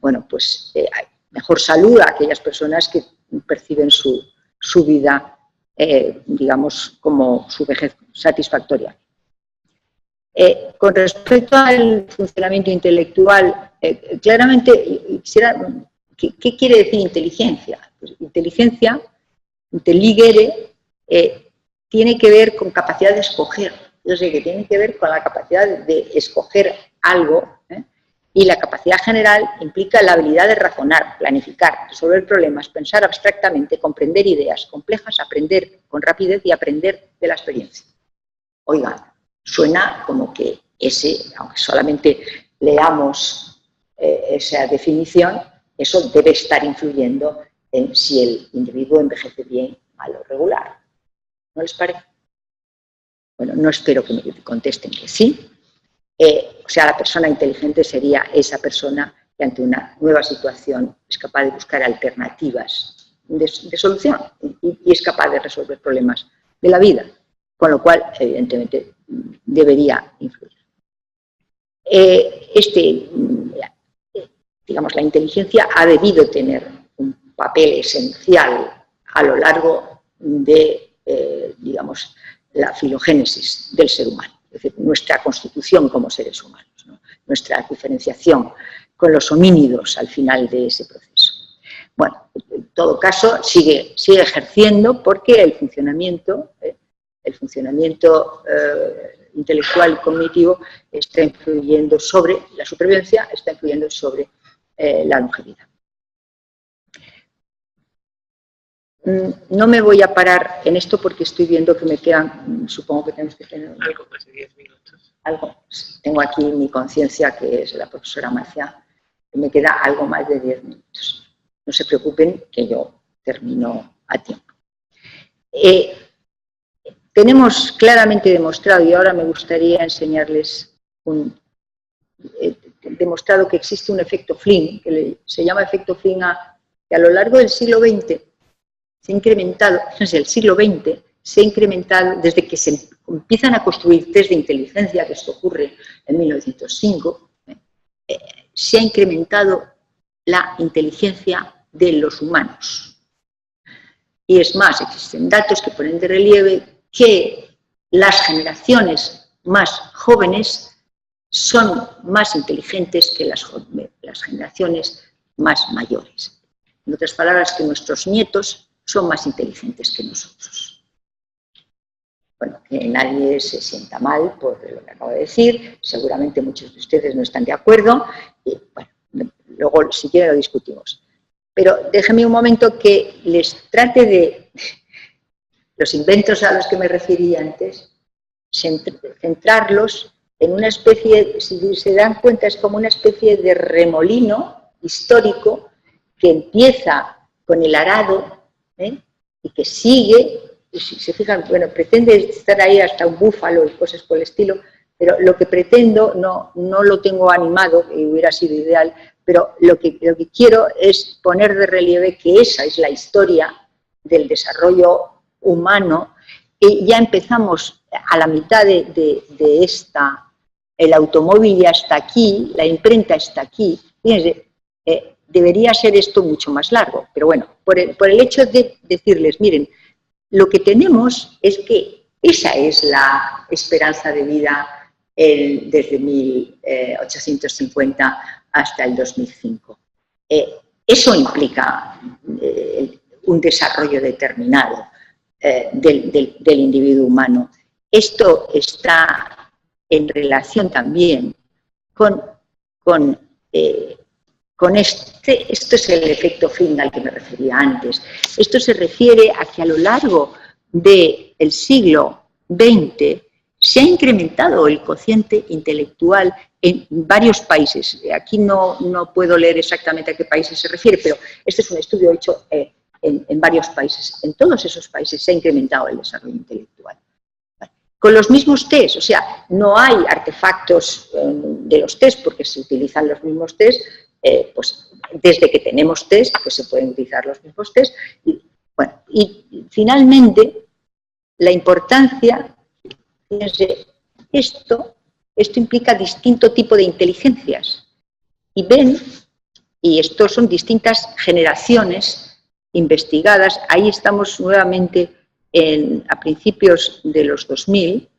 Bueno, pues hay mejor salud a aquellas personas que perciben su vida, digamos, como su vejez satisfactoria. Con respecto al funcionamiento intelectual, claramente, ¿qué quiere decir inteligencia? Pues inteligencia intelligere tiene que ver con capacidad de escoger, yo sé que tiene que ver con la capacidad de escoger algo, y la capacidad general implica la habilidad de razonar, planificar, resolver problemas, pensar abstractamente, comprender ideas complejas, aprender con rapidez y aprender de la experiencia. Oiga, suena como que ese, aunque solamente leamos esa definición, eso debe estar influyendo en si el individuo envejece bien, mal o regular. ¿No les parece? Bueno, no espero que me contesten que sí. O sea, la persona inteligente sería esa persona que ante una nueva situación es capaz de buscar alternativas de solución y es capaz de resolver problemas de la vida, con lo cual, evidentemente, debería influir. Digamos, la inteligencia ha debido tener un papel esencial a lo largo de, digamos, la filogénesis del ser humano. Es decir, nuestra constitución como seres humanos, ¿no? Nuestra diferenciación con los homínidos al final de ese proceso. Bueno, en todo caso, sigue ejerciendo porque el funcionamiento intelectual y cognitivo está influyendo sobre la supervivencia, está influyendo sobre la longevidad. No me voy a parar en esto porque estoy viendo que me quedan, supongo que tenemos que tener algo más de 10 minutos. Algo. Tengo aquí mi conciencia, que es la profesora Marcia, que me queda algo más de 10 minutos. No se preocupen que yo termino a tiempo. Tenemos claramente demostrado, y ahora me gustaría enseñarles demostrado que existe un efecto Flynn, que se llama efecto Flynn, que a lo largo del siglo XX se ha incrementado, desde el siglo XX, se ha incrementado, desde que se empiezan a construir test de inteligencia, que esto ocurre en 1905, se ha incrementado la inteligencia de los humanos. Y es más, existen datos que ponen de relieve que las generaciones más jóvenes son más inteligentes que las generaciones más mayores. En otras palabras, que nuestros nietos son más inteligentes que nosotros. Bueno, que nadie se sienta mal por lo que acabo de decir, seguramente muchos de ustedes no están de acuerdo, y bueno, luego si quieren lo discutimos. Pero déjenme un momento que les trate de los inventos a los que me referí antes, centrarlos en una especie, si se dan cuenta, es como una especie de remolino histórico que empieza con el arado, y que sigue, y si se fijan, bueno, pretende estar ahí hasta un búfalo y cosas por el estilo, pero lo que pretendo, no lo tengo animado, y hubiera sido ideal, pero lo que quiero es poner de relieve que esa es la historia del desarrollo humano, y ya empezamos a la mitad de esta, el automóvil ya está aquí, la imprenta está aquí, fíjense, debería ser esto mucho más largo, pero bueno, por el hecho de decirles, miren, lo que tenemos es que esa es la esperanza de vida desde 1850 hasta el 2005. Eso implica un desarrollo determinado del individuo humano. Esto está en relación también con esto es el efecto Flynn al que me refería antes. Esto se refiere a que a lo largo del siglo XX se ha incrementado el cociente intelectual en varios países. Aquí no puedo leer exactamente a qué países se refiere, pero este es un estudio hecho en varios países. En todos esos países se ha incrementado el desarrollo intelectual. Con los mismos test, o sea, no hay artefactos de los test porque se utilizan los mismos test, pues desde que tenemos test, pues se pueden utilizar los mismos test. Y, bueno, y finalmente, la importancia, fíjense, esto implica distinto tipo de inteligencias. Y ven, y estos son distintas generaciones investigadas, ahí estamos nuevamente a principios de los 2000,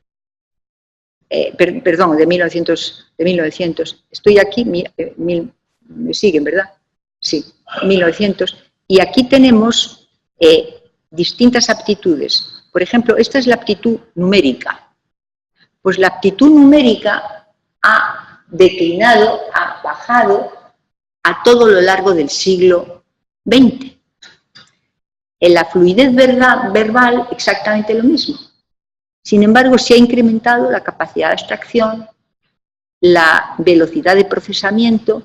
perdón, de 1900, estoy aquí, me siguen, ¿verdad? Sí, 1900, y aquí tenemos distintas aptitudes. Por ejemplo, esta es la aptitud numérica. Pues la aptitud numérica ha declinado, ha bajado a todo lo largo del siglo XX. En la fluidez verbal exactamente lo mismo. Sin embargo, se ha incrementado la capacidad de abstracción, la velocidad de procesamiento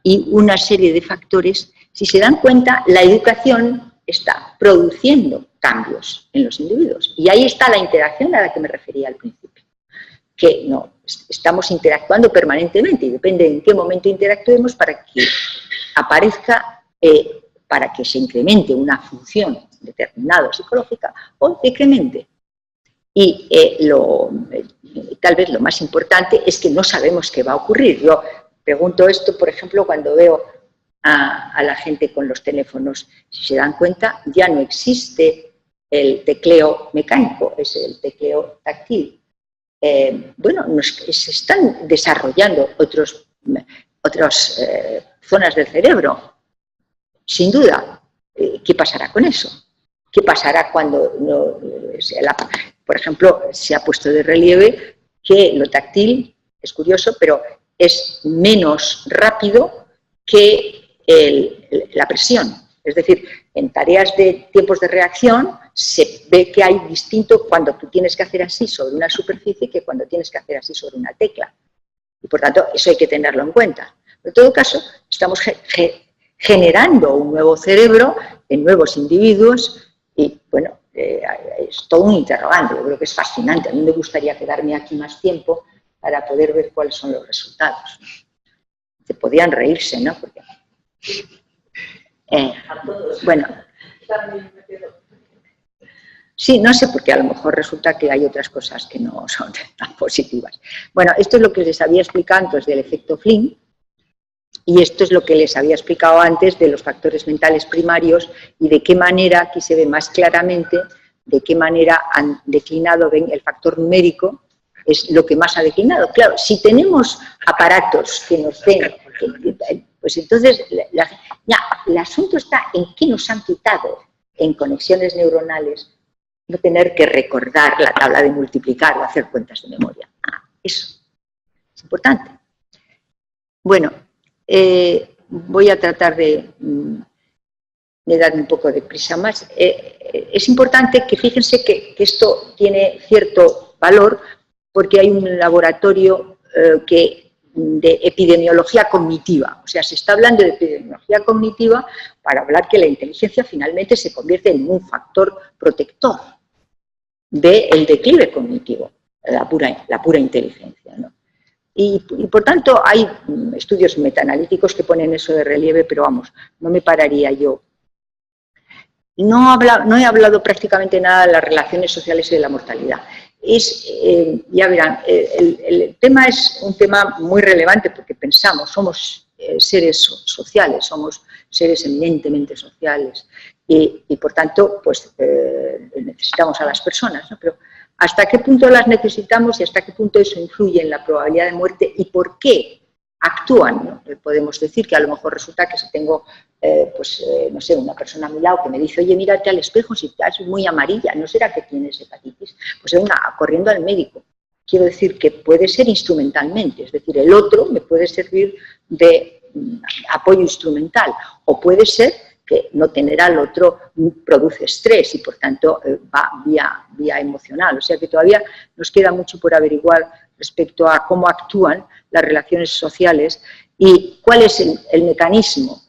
y una serie de factores. Si se dan cuenta, la educación está produciendo cambios en los individuos. Y ahí está la interacción a la que me refería al principio. Que no, estamos interactuando permanentemente y depende en qué momento interactuemos para que aparezca, para que se incremente una función determinada psicológica o decremente. Y tal vez lo más importante es que no sabemos qué va a ocurrir. Yo pregunto esto, por ejemplo, cuando veo a la gente con los teléfonos. Si se dan cuenta, ya no existe el tecleo mecánico, es el tecleo táctil. Bueno, se están desarrollando otras zonas del cerebro, sin duda. ¿Qué pasará con eso? ¿Qué pasará cuando, por ejemplo, se ha puesto de relieve que lo táctil, es curioso, pero es menos rápido que la presión? Es decir, en tareas de tiempos de reacción se ve que hay distinto cuando tú tienes que hacer así sobre una superficie que cuando tienes que hacer así sobre una tecla. Y por tanto, eso hay que tenerlo en cuenta. En todo caso, estamos generando un nuevo cerebro en nuevos individuos y, bueno, es todo un interrogante. Yo creo que es fascinante. A mí me gustaría quedarme aquí más tiempo para poder ver cuáles son los resultados. Se podían reírse, ¿no? Porque, bueno, sí, no sé, porque a lo mejor resulta que hay otras cosas que no son tan positivas. Bueno, esto es lo que les había explicado antes del efecto Flynn. Y esto es lo que les había explicado antes de los factores mentales primarios y de qué manera, aquí se ve más claramente, de qué manera han declinado, ven, el factor numérico es lo que más ha declinado. Claro, si tenemos aparatos que nos den, pues entonces el asunto está en qué nos han quitado en conexiones neuronales no tener que recordar la tabla de multiplicar o hacer cuentas de memoria. Eso es importante. Bueno, voy a tratar de darme un poco de prisa más. Es importante que fíjense que esto tiene cierto valor porque hay un laboratorio de epidemiología cognitiva. O sea, se está hablando de epidemiología cognitiva para hablar que la inteligencia finalmente se convierte en un factor protector del declive cognitivo, la pura inteligencia, ¿no? Y por tanto hay estudios metaanalíticos que ponen eso de relieve, pero vamos, no me pararía yo. No he hablado prácticamente nada de las relaciones sociales y de la mortalidad. Ya verán, el tema es un tema muy relevante porque pensamos, somos seres sociales, somos seres eminentemente sociales y por tanto pues necesitamos a las personas, ¿no? Pero ¿hasta qué punto las necesitamos y hasta qué punto eso influye en la probabilidad de muerte y por qué actúan, ¿no? Podemos decir que a lo mejor resulta que si tengo, no sé, una persona a mi lado que me dice, oye, mírate al espejo, si estás muy amarilla, ¿no será que tienes hepatitis? Pues venga, corriendo al médico. Quiero decir que puede ser instrumentalmente, es decir, el otro me puede servir de apoyo instrumental o puede ser que no tener al otro produce estrés y por tanto va vía emocional. O sea que todavía nos queda mucho por averiguar respecto a cómo actúan las relaciones sociales y cuál es el mecanismo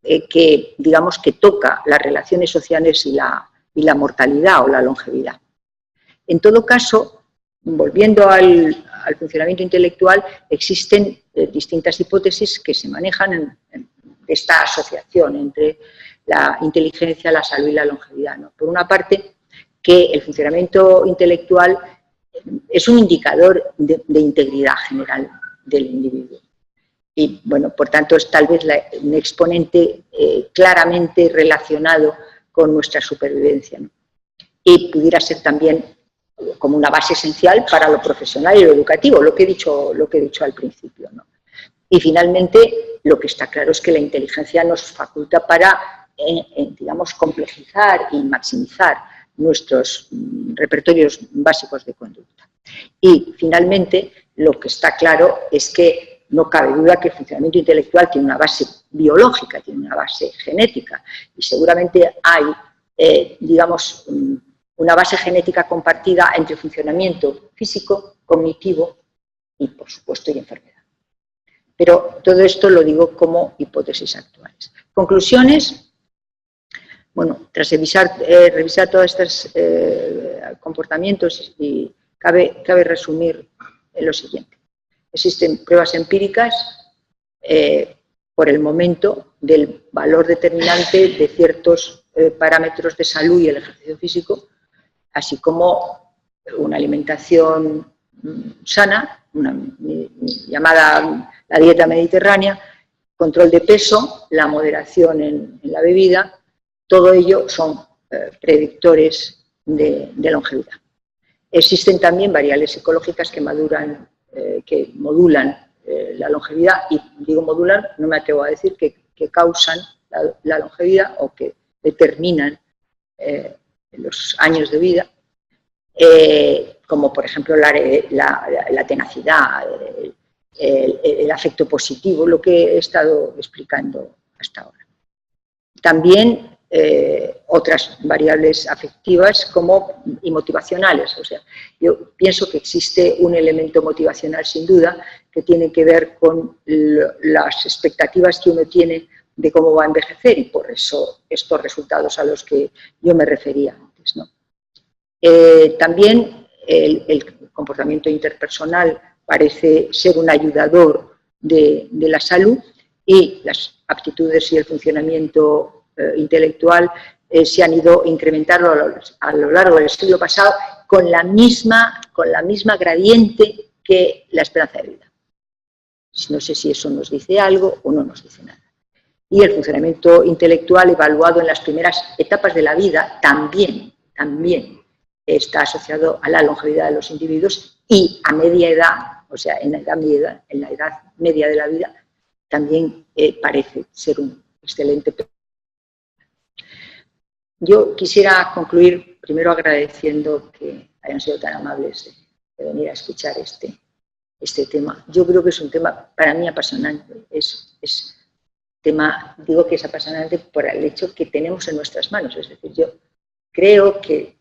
que, digamos, que toca las relaciones sociales y la mortalidad o la longevidad. En todo caso, volviendo al funcionamiento intelectual, existen distintas hipótesis que se manejan en esta asociación entre la inteligencia, la salud y la longevidad, ¿no? Por una parte, que el funcionamiento intelectual es un indicador de integridad general del individuo. Y, bueno, por tanto, es tal vez un exponente claramente relacionado con nuestra supervivencia, ¿no? Y pudiera ser también como una base esencial para lo profesional y lo educativo, lo que he dicho al principio, ¿no? Y finalmente, lo que está claro es que la inteligencia nos faculta para digamos, complejizar y maximizar nuestros repertorios básicos de conducta. Y, finalmente, lo que está claro es que no cabe duda que el funcionamiento intelectual tiene una base biológica, tiene una base genética, y seguramente hay, digamos, una base genética compartida entre funcionamiento físico, cognitivo y, por supuesto, y enfermedad. Pero todo esto lo digo como hipótesis actuales. Conclusiones. Bueno, tras revisar todos estos comportamientos, y cabe resumir lo siguiente. Existen pruebas empíricas por el momento del valor determinante de ciertos parámetros de salud y el ejercicio físico, así como una alimentación sana, llamada la dieta mediterránea, control de peso, la moderación en la bebida, todo ello son predictores de longevidad. Existen también variables psicológicas que modulan la longevidad, y digo modulan, no me atrevo a decir que causan la longevidad o que determinan los años de vida, como por ejemplo la tenacidad, el afecto positivo, lo que he estado explicando hasta ahora. También otras variables afectivas y motivacionales. O sea, yo pienso que existe un elemento motivacional sin duda que tiene que ver con las expectativas que uno tiene de cómo va a envejecer, y por eso estos resultados a los que yo me refería antes, ¿no? También el comportamiento interpersonal parece ser un ayudador de la salud, y las aptitudes y el funcionamiento intelectual se han ido incrementando a lo largo del siglo pasado con la misma gradiente que la esperanza de vida. No sé si eso nos dice algo o no nos dice nada. Y el funcionamiento intelectual evaluado en las primeras etapas de la vida también está asociado a la longevidad de los individuos, y a media edad, o sea, en la edad media de la vida, también parece ser un excelente. Yo quisiera concluir primero agradeciendo que hayan sido tan amables de venir a escuchar este tema. Yo creo que es un tema para mí apasionante. Digo que es apasionante por el hecho que tenemos en nuestras manos. Es decir, yo creo que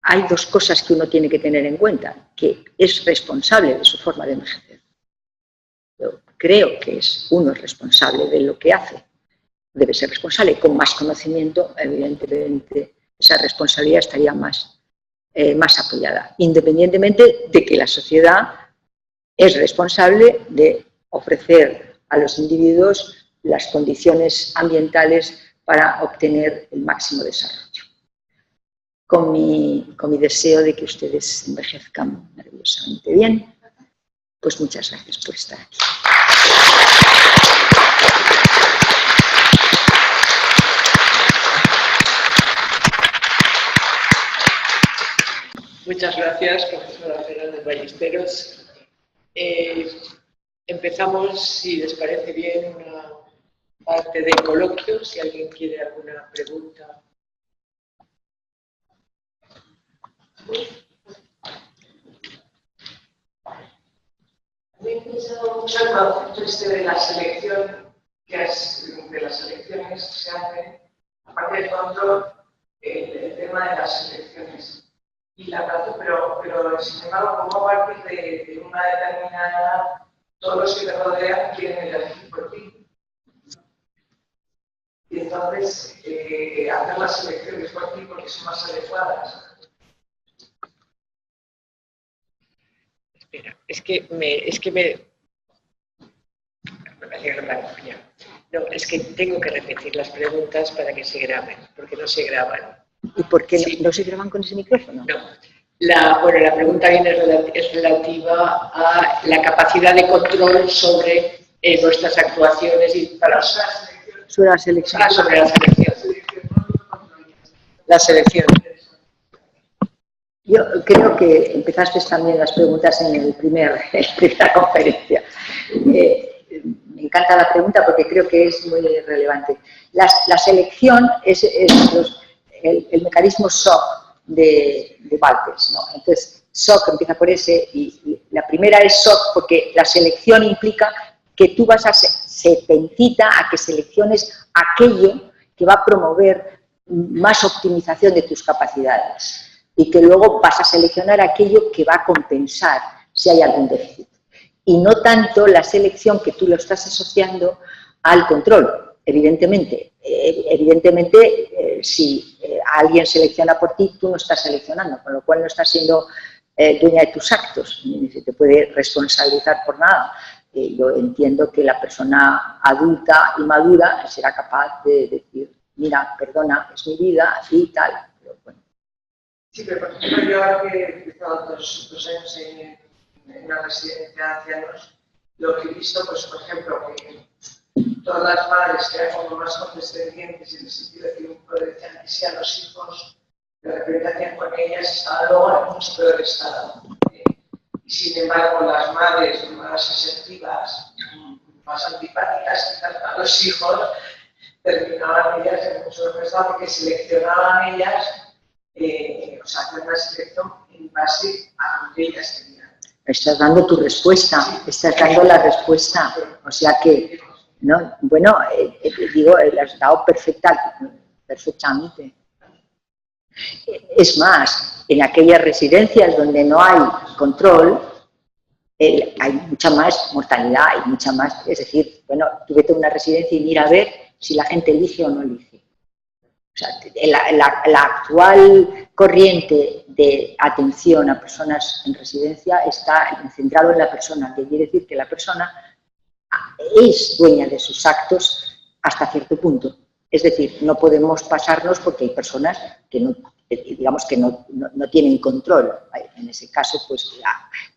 hay dos cosas que uno tiene que tener en cuenta: que es responsable de su forma de envejecer. Yo creo que uno es responsable de lo que hace. Debe ser responsable. Con más conocimiento, evidentemente, esa responsabilidad estaría más apoyada, independientemente de que la sociedad es responsable de ofrecer a los individuos las condiciones ambientales para obtener el máximo desarrollo. Con mi deseo de que ustedes envejezcan maravillosamente bien, pues muchas gracias por estar aquí. Muchas gracias, profesora Fernández Ballesteros. Empezamos, si les parece bien, una parte del coloquio, si alguien quiere alguna pregunta. He pensado mucho en el concepto de la selección, de las selecciones que se hacen, aparte del control, el tema de las selecciones. Y la razón, pero sin embargo, como a partir de una determinada edad, todos los que te rodean quieren elegir por ti. Y entonces, hacer las selecciones por ti porque son más adecuadas. Espera, es que tengo que repetir las preguntas para que se graben, porque no se graban. ¿Y por qué no se graban con ese micrófono? No. La pregunta es relativa a la capacidad de control sobre nuestras actuaciones y para sobre la selección. Sobre la selección. La selección. Yo creo que empezaste también las preguntas en la primera conferencia. Me encanta la pregunta porque creo que es muy relevante. La selección es el mecanismo SOC de Walters, ¿no? Entonces, SOC empieza por ese y la primera es SOC porque la selección implica que tú se te incita a que selecciones aquello que va a promover más optimización de tus capacidades y que luego vas a seleccionar aquello que va a compensar si hay algún déficit. Y no tanto la selección que tú lo estás asociando al control, evidentemente. Si alguien selecciona por ti, tú no estás seleccionando, con lo cual no estás siendo dueña de tus actos, ni se te puede responsabilizar por nada. Yo entiendo que la persona adulta y madura será capaz de decir, mira, perdona, es mi vida y tal. Pero bueno. Sí, pero por ejemplo, yo ahora que he estado dos años en una residencia de ancianos, lo que he visto, pues por ejemplo, que todas las madres que eran como más condescendientes en el sentido de que decían que sí a los hijos, de repente hacían con ellas, estaban luego en mucho peor estado. Y sin embargo, las madres más asertivas, más antipáticas quizás a los hijos, terminaban ellas en mucho mejor estado porque seleccionaban ellas, o sea, hacían una selección en base a lo que ellas tenían. Estás dando tu respuesta, estás dando la respuesta, o sea que, ¿no? Bueno, digo, la has dado perfectamente. Es más, en aquellas residencias donde no hay control, hay mucha más mortalidad, hay mucha más, es decir, bueno, tú vete a una residencia y mira a ver si la gente elige o no elige. O sea, la actual corriente de atención a personas en residencia está centrado en la persona, que quiere decir que la persona es dueña de sus actos hasta cierto punto. Es decir, no podemos pasarnos porque hay personas que no, digamos que no tienen control. En ese caso, pues,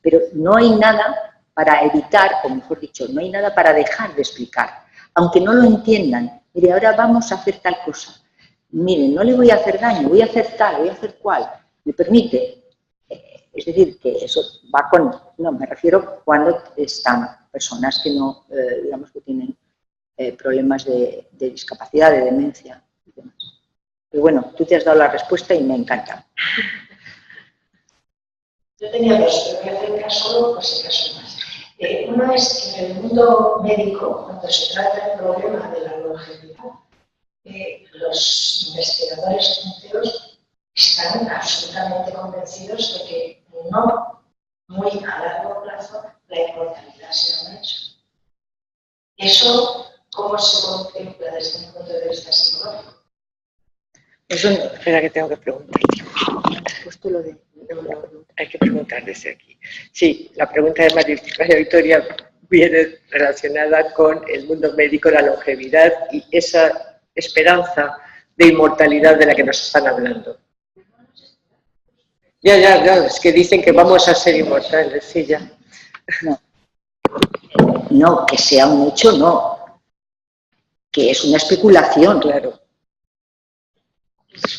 pero no hay nada para evitar, o mejor dicho, no hay nada para dejar de explicar. Aunque no lo entiendan, mire, ahora vamos a hacer tal cosa. Mire, no le voy a hacer daño, voy a hacer tal, voy a hacer cual. ¿Me permite? Es decir, que eso va con... No, me refiero cuando están personas que no, digamos que tienen problemas de discapacidad, de demencia y demás. Pero bueno, tú te has dado la respuesta y me encanta. Yo tenía dos, pero voy a hacer caso, pues el caso más. Uno es que en el mundo médico, cuando se trata del problema de la longevidad, los investigadores punteros están absolutamente convencidos de que no muy a largo plazo la inmortalidad será un hecho. ¿Eso cómo se contempla desde un punto de vista psicológico? Eso, espera que tengo que preguntar. Pues tú lo de... Hay que preguntar desde aquí. Sí, la pregunta de María Victoria viene relacionada con el mundo médico, la longevidad y esa esperanza de inmortalidad de la que nos están hablando. Ya, es que dicen que vamos a ser inmortales, sí, ya. No, que sea un hecho, no. Que es una especulación. Claro.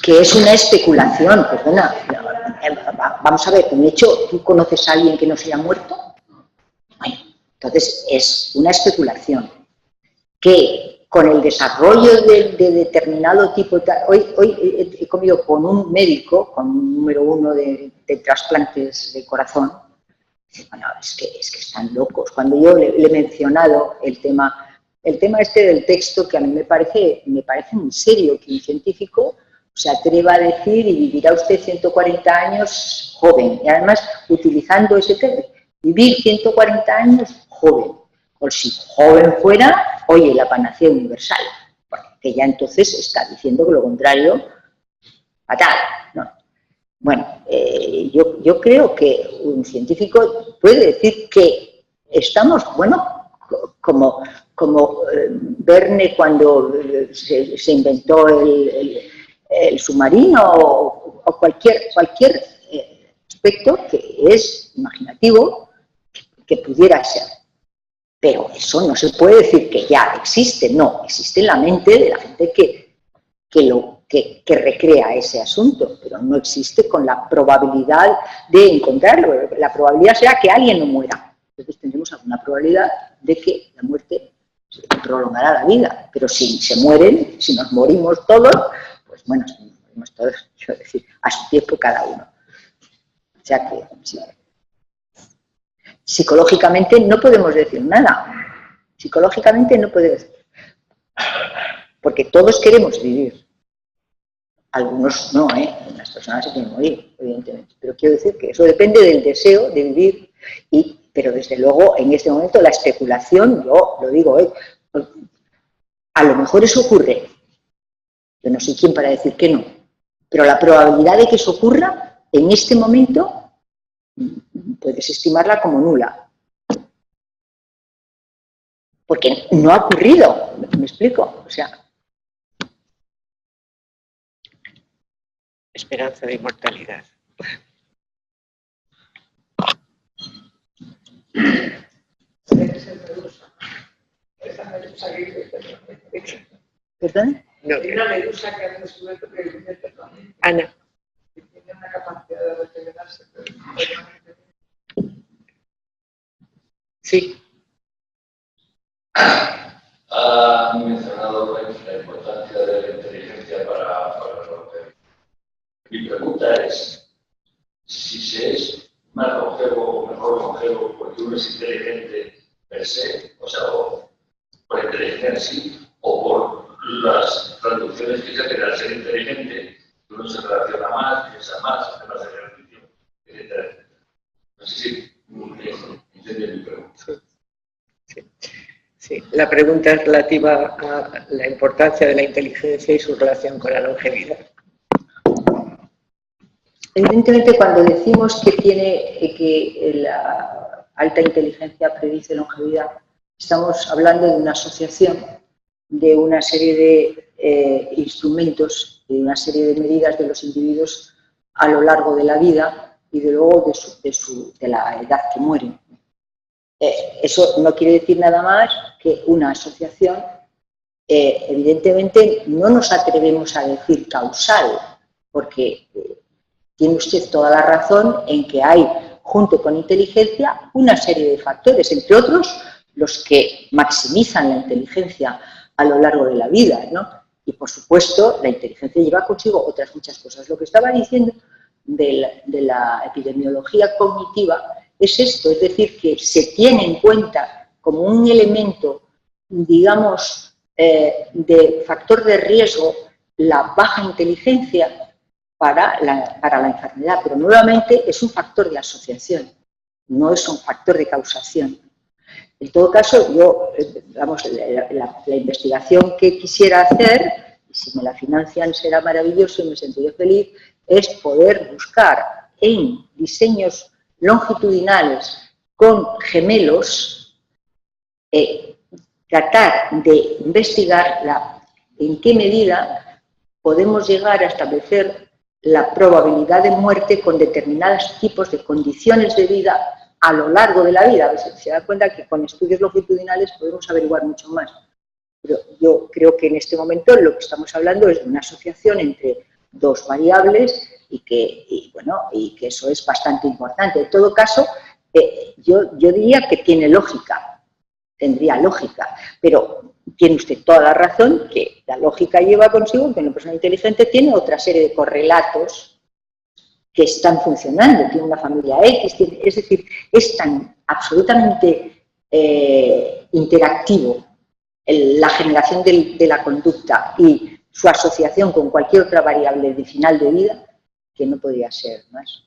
Que es una especulación, perdona. Vamos a ver, un hecho, ¿tú conoces a alguien que no se haya muerto? Bueno, entonces es una especulación. Que con el desarrollo de determinado tipo de... Hoy he comido con un médico, con un número 1 de trasplantes de corazón. Dice, bueno, es que están locos. Cuando yo le he mencionado el tema este del texto, que a mí me parece muy serio que un científico se atreva a decir y vivirá usted 140 años joven. Y además, utilizando ese término, vivir 140 años joven. O si joven fuera, oye, la panacea universal. Bueno, que ya entonces está diciendo que lo contrario, fatal, ¿no? Bueno, yo creo que un científico puede decir que estamos, bueno, como Verne cuando se inventó el submarino o cualquier aspecto que es imaginativo que pudiera ser. Pero eso no se puede decir que ya existe, no, existe en la mente de la gente que recrea ese asunto, pero no existe con la probabilidad de encontrarlo. La probabilidad será que alguien no muera. Entonces tendremos alguna probabilidad de que la muerte prolongará la vida, pero si se mueren, si nos morimos todos, pues bueno, si nos morimos todos, quiero decir, a su tiempo cada uno. O sea que, sí. Psicológicamente no podemos decir nada. Psicológicamente no podemos, porque todos queremos vivir. Algunos no, las personas se quieren morir, evidentemente. Pero quiero decir que eso depende del deseo de vivir, pero desde luego en este momento la especulación, yo lo digo, a lo mejor eso ocurre. Yo no soy quien para decir que no, pero la probabilidad de que eso ocurra en este momento puedes estimarla como nula. Porque no ha ocurrido, ¿me explico? O sea, esperanza de inmortalidad. ¿perdón? No, Hay una medusa que hace descubierto que vive eternamente. Ana. Que tiene una capacidad de regenerarse permanentemente. Sí. Ha mencionado la importancia de la inteligencia para romper. Mi pregunta es, si se es más longevo o mejor longevo porque uno es inteligente per se, o sea, o por inteligencia en sí, o por las traducciones que se hacen al ser inteligente, uno se relaciona más, piensa más, hace más ejercicio, etc. No sé si entiende mi pregunta. Sí, la pregunta es relativa a la importancia de la inteligencia y su relación con la longevidad. Evidentemente, cuando decimos que la alta inteligencia predice longevidad, estamos hablando de una asociación de una serie de instrumentos, de una serie de medidas de los individuos a lo largo de la vida y de luego de la edad que mueren. Eso no quiere decir nada más que una asociación, evidentemente no nos atrevemos a decir causal, porque tiene usted toda la razón en que hay, junto con inteligencia, una serie de factores, entre otros los que maximizan la inteligencia a lo largo de la vida, ¿no? Y por supuesto la inteligencia lleva consigo otras muchas cosas. Lo que estaba diciendo de la epidemiología cognitiva es esto, es decir, que se tiene en cuenta como un elemento, digamos, de factor de riesgo la baja inteligencia para la enfermedad, pero nuevamente es un factor de asociación, no es un factor de causación. En todo caso, yo, vamos, la investigación que quisiera hacer, y si me la financian será maravilloso y me sentiré feliz, es poder buscar en diseños longitudinales con gemelos, tratar de investigar en qué medida podemos llegar a establecer la probabilidad de muerte con determinados tipos de condiciones de vida a lo largo de la vida. A veces se da cuenta que con estudios longitudinales podemos averiguar mucho más. Pero yo creo que en este momento lo que estamos hablando es de una asociación entre dos variables y que eso es bastante importante. En todo caso, yo diría que tiene lógica, tendría lógica, pero tiene usted toda la razón que la lógica lleva consigo que una persona inteligente tiene otra serie de correlatos que están funcionando, tiene una familia X, es decir, es tan absolutamente interactivo la generación de la conducta y su asociación con cualquier otra variable de final de vida que no podría ser más.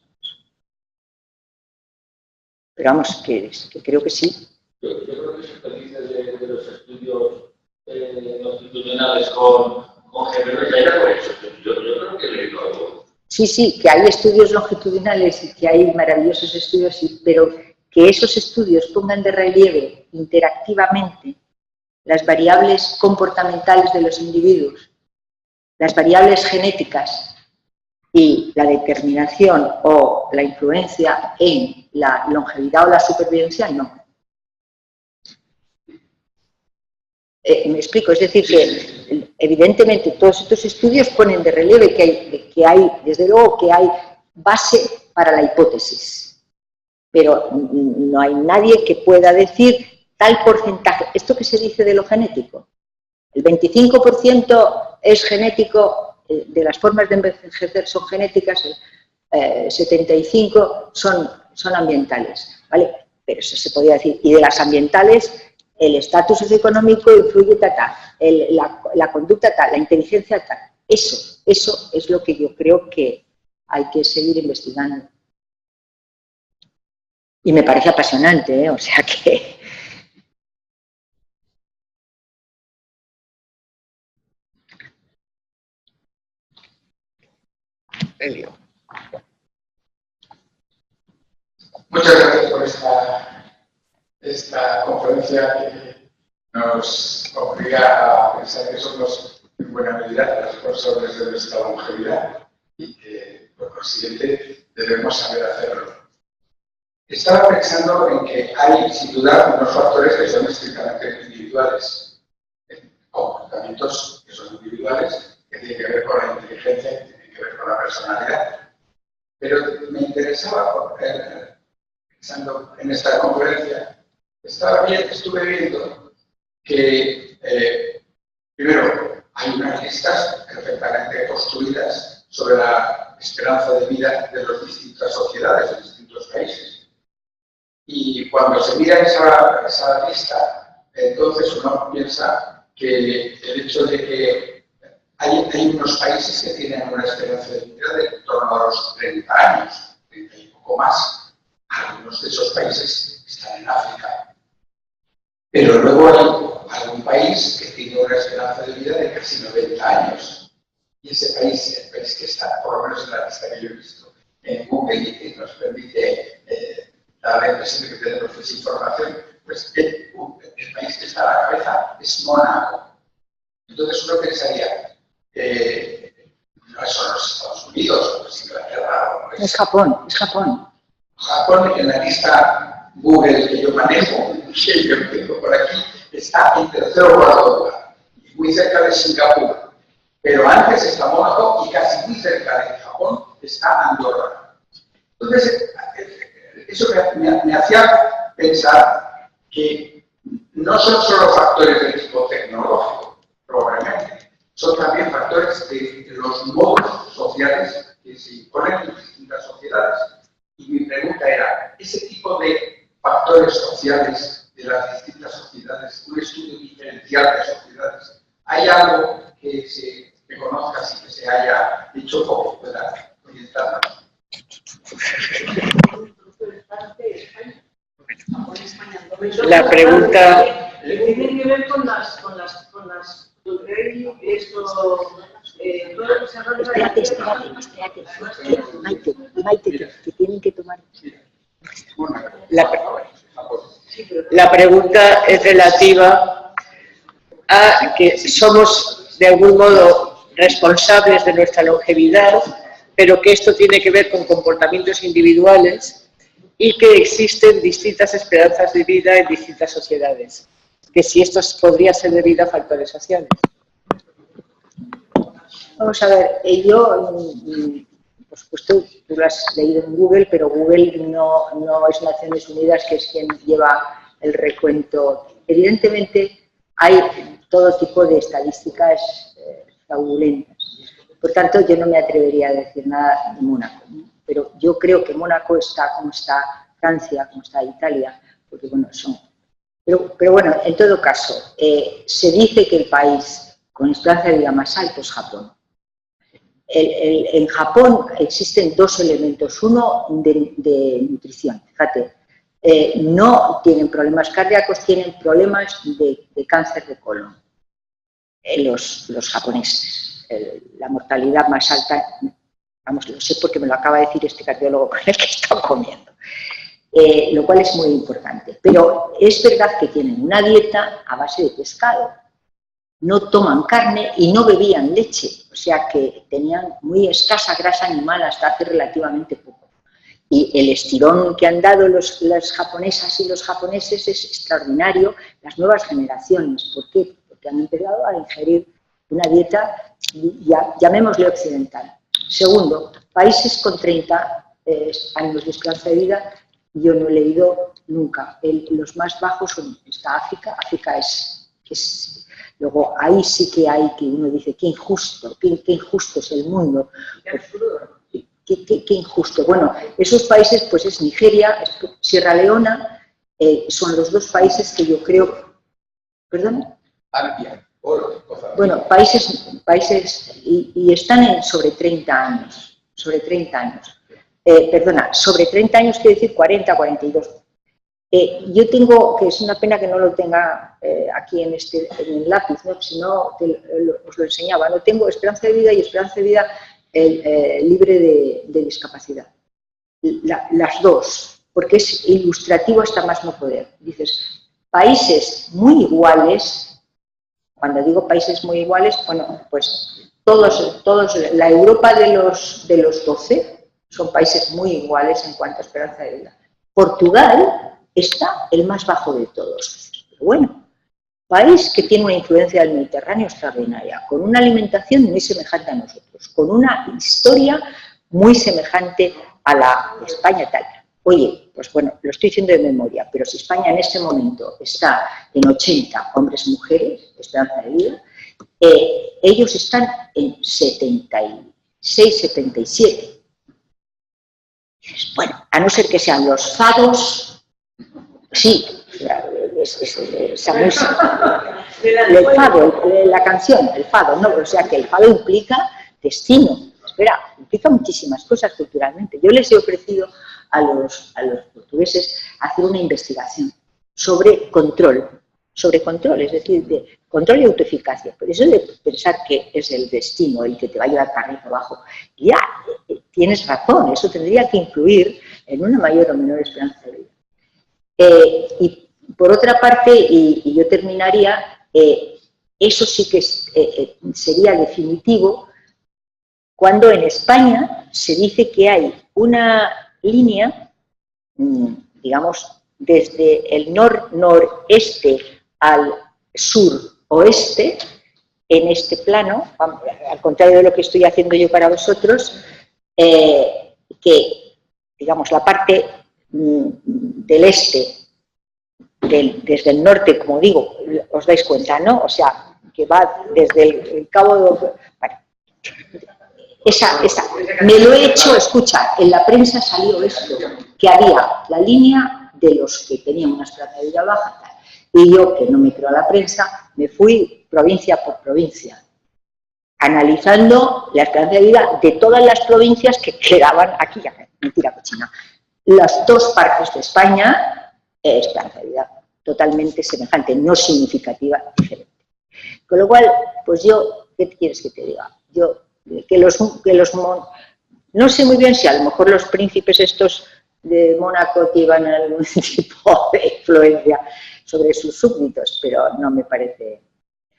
Pero vamos, que creo que sí. Yo creo que se dice de los estudios longitudinales con gemelos, ya era por eso. Yo creo que he leído algo. Sí, que hay estudios longitudinales y que hay maravillosos estudios, pero que esos estudios pongan de relieve interactivamente las variables comportamentales de los individuos, las variables genéticas y la determinación o la influencia en la longevidad o la supervivencia, no. Me explico, es decir, que evidentemente todos estos estudios ponen de relieve que hay, desde luego, que hay base para la hipótesis, pero no hay nadie que pueda decir tal porcentaje, esto que se dice de lo genético, el 25% es genético, de las formas de envejecer son genéticas, 75 son ambientales, ¿vale? Pero eso se podría decir, y de las ambientales, el estatus socioeconómico influye la conducta tal, la inteligencia tal. Eso es lo que yo creo que hay que seguir investigando. Y me parece apasionante, ¿eh? O sea que... Elio. Muchas gracias por esta conferencia que nos obliga a pensar que somos en buena medida responsables de nuestra longevidad y que, por consiguiente, debemos saber hacerlo. Estaba pensando en que hay, sin duda, unos factores que son estrictamente individuales, comportamientos que son individuales, que tienen que ver con la inteligencia, que tienen que ver con la personalidad. Pero me interesaba, pensando en esta conferencia, estuve viendo que, primero, hay unas listas perfectamente construidas sobre la esperanza de vida de las distintas sociedades, de distintos países. Y cuando se mira esa lista, entonces uno piensa que el hecho de que hay unos países que tienen una esperanza de vida de en torno a los 30 años, 30 y poco más. Algunos de esos países están en África. Pero luego hay algún país que tiene una esperanza de vida de casi 90 años. Y ese país, el país que está, por lo menos en la lista que yo he visto en Google y que nos permite dar la impresión de que tenemos desinformación, pues el país que está a la cabeza es Mónaco. Entonces uno pensaría, no son los Estados Unidos, o es Inglaterra, o es Japón, es Japón. Japón, en la lista Google que yo manejo, que yo tengo por aquí, está en tercer o cuarto lugar, muy cerca de Singapur. Pero antes está Mónaco y casi muy cerca de Japón está Andorra. Entonces, eso me hacía pensar que no son solo factores de tipo tecnológico, probablemente, son también factores de los modos sociales que se imponen en distintas sociedades. Y mi pregunta era, ese tipo de factores sociales de las distintas sociedades, un estudio diferencial de sociedades, ¿hay algo que se conozca sin que se haya hecho o que pueda orientarnos? La pregunta... Tiene que ver con las todo lo que se habla de la tierra. Maite, que tienen que tomar... La pregunta es relativa a que somos de algún modo responsables de nuestra longevidad, pero que esto tiene que ver con comportamientos individuales y que existen distintas esperanzas de vida en distintas sociedades. Que si esto podría ser debido a factores sociales. Vamos a ver, yo, por supuesto, tú lo has leído en Google, pero Google no es Naciones Unidas, que es quien lleva el recuento. Evidentemente, hay todo tipo de estadísticas fraudulentas. Por tanto, yo no me atrevería a decir nada de Mónaco, ¿no? Pero yo creo que Mónaco está como está Francia, como está Italia, porque bueno, son... Pero bueno, en todo caso, se dice que el país con esperanza de vida más alto es Japón. En Japón existen dos elementos. Uno de nutrición, fíjate. No tienen problemas cardíacos, tienen problemas de cáncer de colon. Los japoneses. La mortalidad más alta, vamos, lo sé porque me lo acaba de decir este cardiólogo con el que he estado comiendo. Lo cual es muy importante. Pero es verdad que tienen una dieta a base de pescado. No toman carne y no bebían leche, o sea que tenían muy escasa grasa animal hasta hace relativamente poco. Y el estirón que han dado las japonesas y los japoneses es extraordinario, las generaciones. ¿Por qué? Porque han empezado a ingerir una dieta, llamémosle occidental. Segundo, países con 30 años de esperanza de vida yo no he leído nunca. Los más bajos está África. África es... Luego ahí sí que hay que uno dice, qué injusto es el mundo. Qué injusto. Bueno, esos países pues es Nigeria, es Sierra Leona, son los dos países que yo creo... ¿Perdón? Bueno, países y están sobre 30 años. Sobre 30 años. Sobre 30 años quiere decir 40, 42. Yo tengo, que es una pena que no lo tenga aquí en el lápiz, ¿no? Si no os lo enseñaba, no tengo Esperanza de Vida y Esperanza de Vida libre de discapacidad. Las dos, porque es ilustrativo hasta más no poder. Dices, países muy iguales, cuando digo países muy iguales, bueno, pues todos la Europa de los 12 son países muy iguales en cuanto a esperanza de vida. Portugal está el más bajo de todos. Pero bueno, país que tiene una influencia del Mediterráneo extraordinaria, con una alimentación muy semejante a nosotros, con una historia muy semejante a la de España tal. Oye, pues bueno, lo estoy diciendo de memoria, pero si España en este momento está en 80 hombres y mujeres, esperanza de vida, ellos están en 76, 77. Bueno, a no ser que sean los fados, sí, esa música, el fado, la canción, el fado, ¿no? O sea que el fado implica destino, espera, implica muchísimas cosas culturalmente. Yo les he ofrecido a los portugueses hacer una investigación sobre control, es decir, de control y autoeficacia. Por eso de pensar que es el destino el que te va a llevar para arriba o abajo, ya tienes razón, eso tendría que influir en una mayor o menor esperanza de vida. Y por otra parte, y yo terminaría, eso sí que sería definitivo cuando en España se dice que hay una línea, digamos, desde el noreste al sur-oeste, en este plano, al contrario de lo que estoy haciendo yo para vosotros, que, digamos, la parte del este, desde el norte, como digo, os dais cuenta, ¿no? O sea, que va desde el cabo de... Bueno, esa, me lo he hecho, escucha, en la prensa salió esto, que había la línea de los que tenían una esperanza de vida baja, tal. Y yo, que no me creo a la prensa, me fui provincia por provincia, analizando la esperanza de vida de todas las provincias que quedaban aquí, mentira cochina, las dos partes de España, esperanza de vida totalmente semejante, no significativa, diferente. Con lo cual, pues yo, ¿qué quieres que te diga? Yo, no sé muy bien si a lo mejor los príncipes estos de Mónaco llevan algún tipo de influencia sobre sus súbditos, pero no me parece.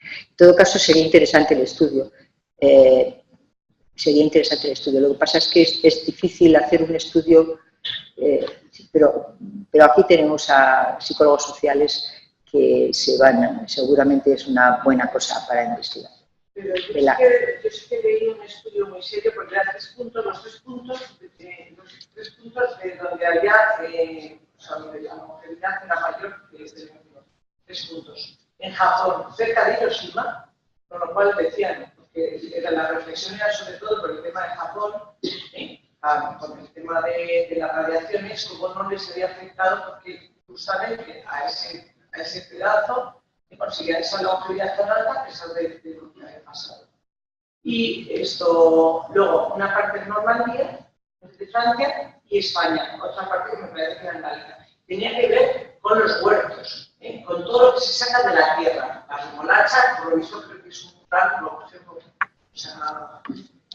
En todo caso, sería interesante el estudio. Lo que pasa es que es difícil hacer un estudio, pero aquí tenemos a psicólogos sociales que seguramente es una buena cosa para investigar. Pero yo sí que leí un estudio muy serio porque era los tres puntos de donde había, donde la longevidad era mayor que este 3 puntos. En Japón, cerca de Hiroshima, con lo cual decían, porque la reflexión era sobre todo por el tema de Japón, con el tema de las radiaciones, cómo no les había afectado, porque justamente a ese pedazo que conseguía esa longevidad tan alta, a pesar de lo que había pasado. Y esto, luego, una parte de Normandía, de Francia, y España, otra parte que me parece que era en Galicia. Tenía que ver con los huertos, con todo lo que se saca de la tierra. La remolacha, por lo visto, creo que es un gran objetivo. O sea,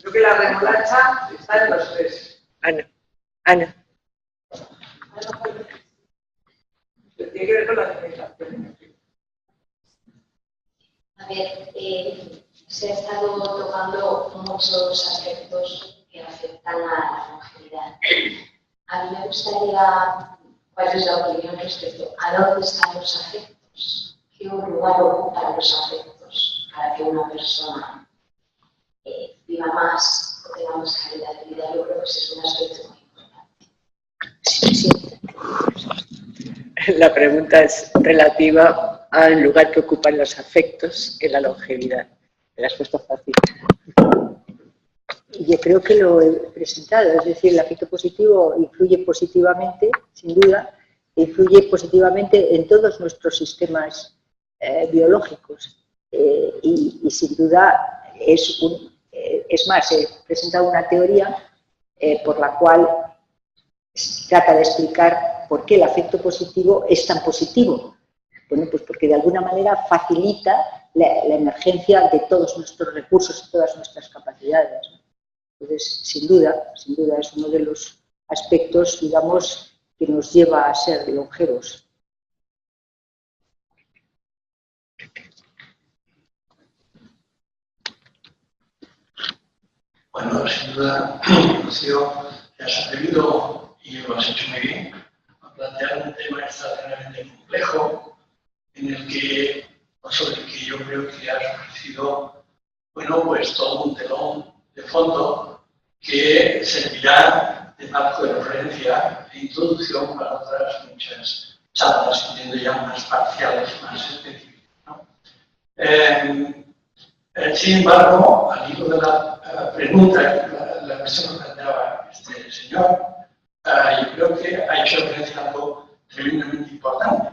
creo que la remolacha está en los tres. Ana. Tiene que ver con la alimentación. A ver, se ha estado tocando muchos aspectos que afectan a la longevidad. A mí me gustaría, ¿cuál es la opinión respecto a dónde están los afectos? ¿Qué lugar ocupan los afectos para que una persona viva más o tenga más calidad de vida? Yo creo que ese es un aspecto muy importante. Sí. La pregunta es relativa al lugar que ocupan los afectos en la longevidad. La respuesta fácil. Yo creo que lo he presentado, es decir, el afecto positivo influye positivamente, sin duda, influye positivamente en todos nuestros sistemas biológicos y sin duda es más, he presentado una teoría por la cual trata de explicar por qué el afecto positivo es tan positivo. Bueno, pues porque de alguna manera facilita la emergencia de todos nuestros recursos y todas nuestras capacidades. Entonces, sin duda es uno de los aspectos, digamos, que nos lleva a ser longevos. Bueno, sin duda, Rocío, te has atrevido y lo has hecho muy bien a plantear un tema extraordinariamente complejo en el que, sobre el que yo creo que has ofrecido, bueno, pues todo un telón de fondo que servirá de marco de referencia e introducción para otras muchas charlas, entiendo ya más parciales, más específicas, ¿no? Sin embargo, al hilo de la pregunta, la cuestión que planteaba este señor, yo creo que ha hecho referencia a algo tremendamente importante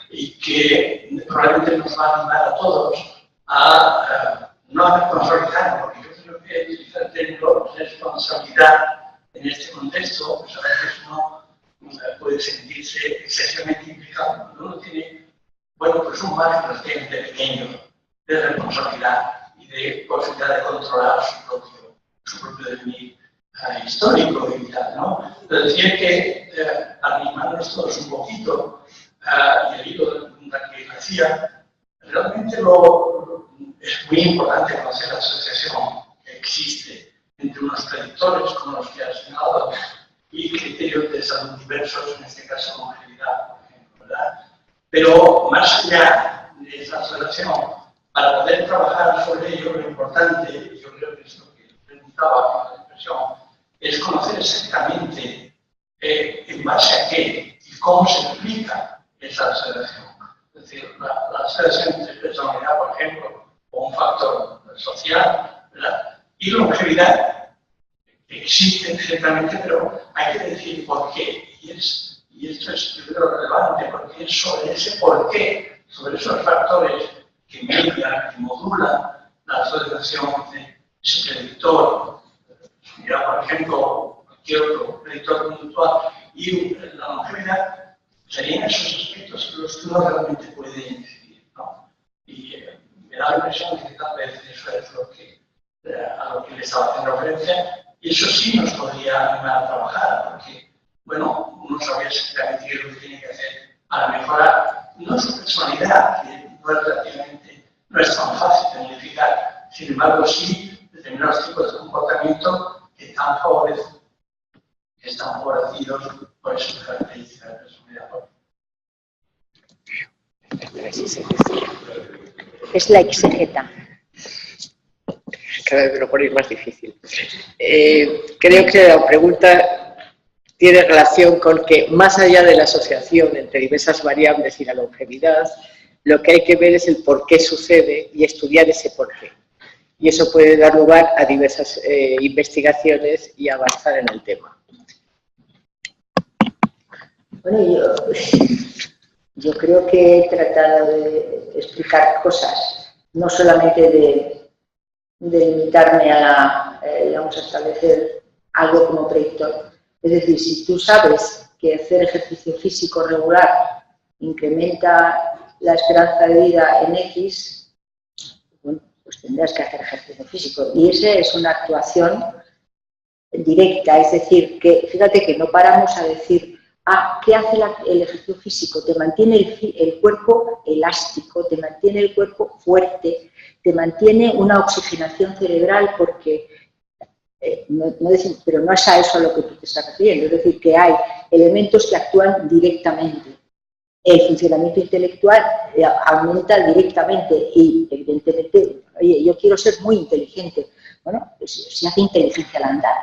y que probablemente nos va a animar a todos a no responsabilizarnos, porque yo creo que utilizar el término responsabilidad en este contexto, pues a veces uno puede sentirse excesivamente implicado. Uno tiene, bueno, pues un margen relativamente pequeño de responsabilidad y de posibilidad de controlar su propio devenir histórico y vital, ¿no? Pero decía que animarnos todos un poquito y el hilo de la pregunta que hacía, realmente es muy importante conocer la asociación que existe entre unos predictores como los que has señalado y criterios de salud diversos, en este caso longevidad, por ejemplo, ¿verdad? Pero más allá de esa asociación, para poder trabajar sobre ello, lo importante, y yo creo que es lo que preguntaba con la expresión, es conocer exactamente en base a qué y cómo se explica esa aceleración. Es decir, la aceleración entre personalidad, por ejemplo, o un factor social, ¿verdad? Y longevidad existe ciertamente, pero hay que decir por qué. Y esto es, yo creo, relevante, porque es sobre ese por qué, sobre esos factores que median, que modulan la aceleración de ese predictor. Mira, por ejemplo, cualquier otro predictor conductual y la longevidad, serían esos aspectos en los que uno realmente puede incidir, ¿no? Y me da la impresión de que tal vez eso es a lo que le estaba haciendo referencia, y eso sí nos podría animar a trabajar, porque, bueno, uno sabría exactamente qué es lo que tiene que hacer para mejorar no su personalidad, que no es tan fácil de modificar, sin embargo sí determinados tipos de comportamiento que están favorecidos por esas características de personalidad. Es la exegeta. Cada vez me lo ponéis más difícil. Creo que la pregunta tiene relación con que, más allá de la asociación entre diversas variables y la longevidad, lo que hay que ver es el por qué sucede y estudiar ese por qué. Y eso puede dar lugar a diversas investigaciones y avanzar en el tema. Bueno, yo creo que he tratado de explicar cosas, no solamente de limitarme a digamos, a establecer algo como predictor. Es decir, si tú sabes que hacer ejercicio físico regular incrementa la esperanza de vida en X, bueno, pues tendrás que hacer ejercicio físico. Y esa es una actuación directa, es decir, que fíjate que no paramos a decir, ¿qué hace el ejercicio físico? Te mantiene el cuerpo elástico, te mantiene el cuerpo fuerte, te mantiene una oxigenación cerebral porque, pero no es a eso a lo que tú te estás refiriendo, es decir, que hay elementos que actúan directamente. El funcionamiento intelectual aumenta directamente y, evidentemente, oye, yo quiero ser muy inteligente. Bueno, pues se hace inteligencia al andar.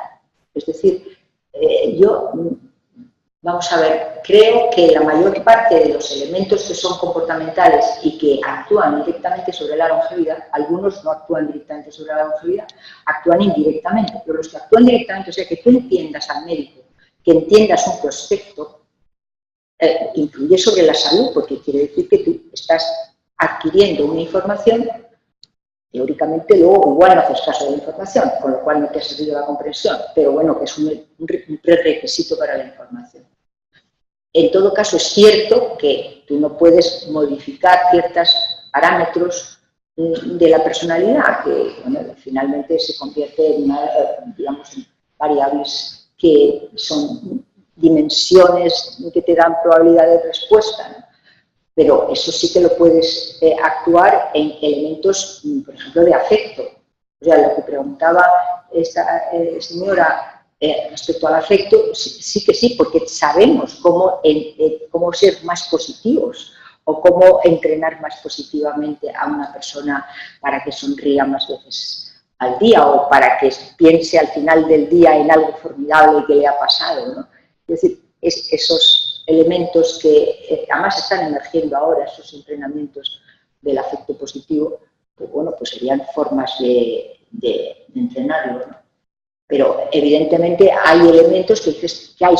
Es decir, yo Vamos a ver, creo que la mayor parte de los elementos que son comportamentales y que actúan directamente sobre la longevidad, algunos no actúan directamente sobre la longevidad, actúan indirectamente, pero los que actúan directamente, o sea, que tú entiendas al médico, que entiendas un prospecto, influye sobre la salud, porque quiere decir que tú estás adquiriendo una información, teóricamente luego igual no haces caso de la información, con lo cual no te ha servido la comprensión, pero bueno, que es un prerequisito para la información. En todo caso, es cierto que tú no puedes modificar ciertos parámetros de la personalidad, que bueno, finalmente se convierte en, digamos, en variables que son dimensiones que te dan probabilidad de respuesta, ¿no? Pero eso sí que lo puedes actuar en elementos, por ejemplo, de afecto. O sea, lo que preguntaba esta señora respecto al afecto, sí que sí, porque sabemos cómo ser más positivos o cómo entrenar más positivamente a una persona para que sonría más veces al día o para que piense al final del día en algo formidable que le ha pasado, ¿no? Es decir, esos elementos que además están emergiendo ahora, esos entrenamientos del afecto positivo, pues bueno, pues serían formas de entrenarlo, ¿no? Pero evidentemente hay elementos que dices que hay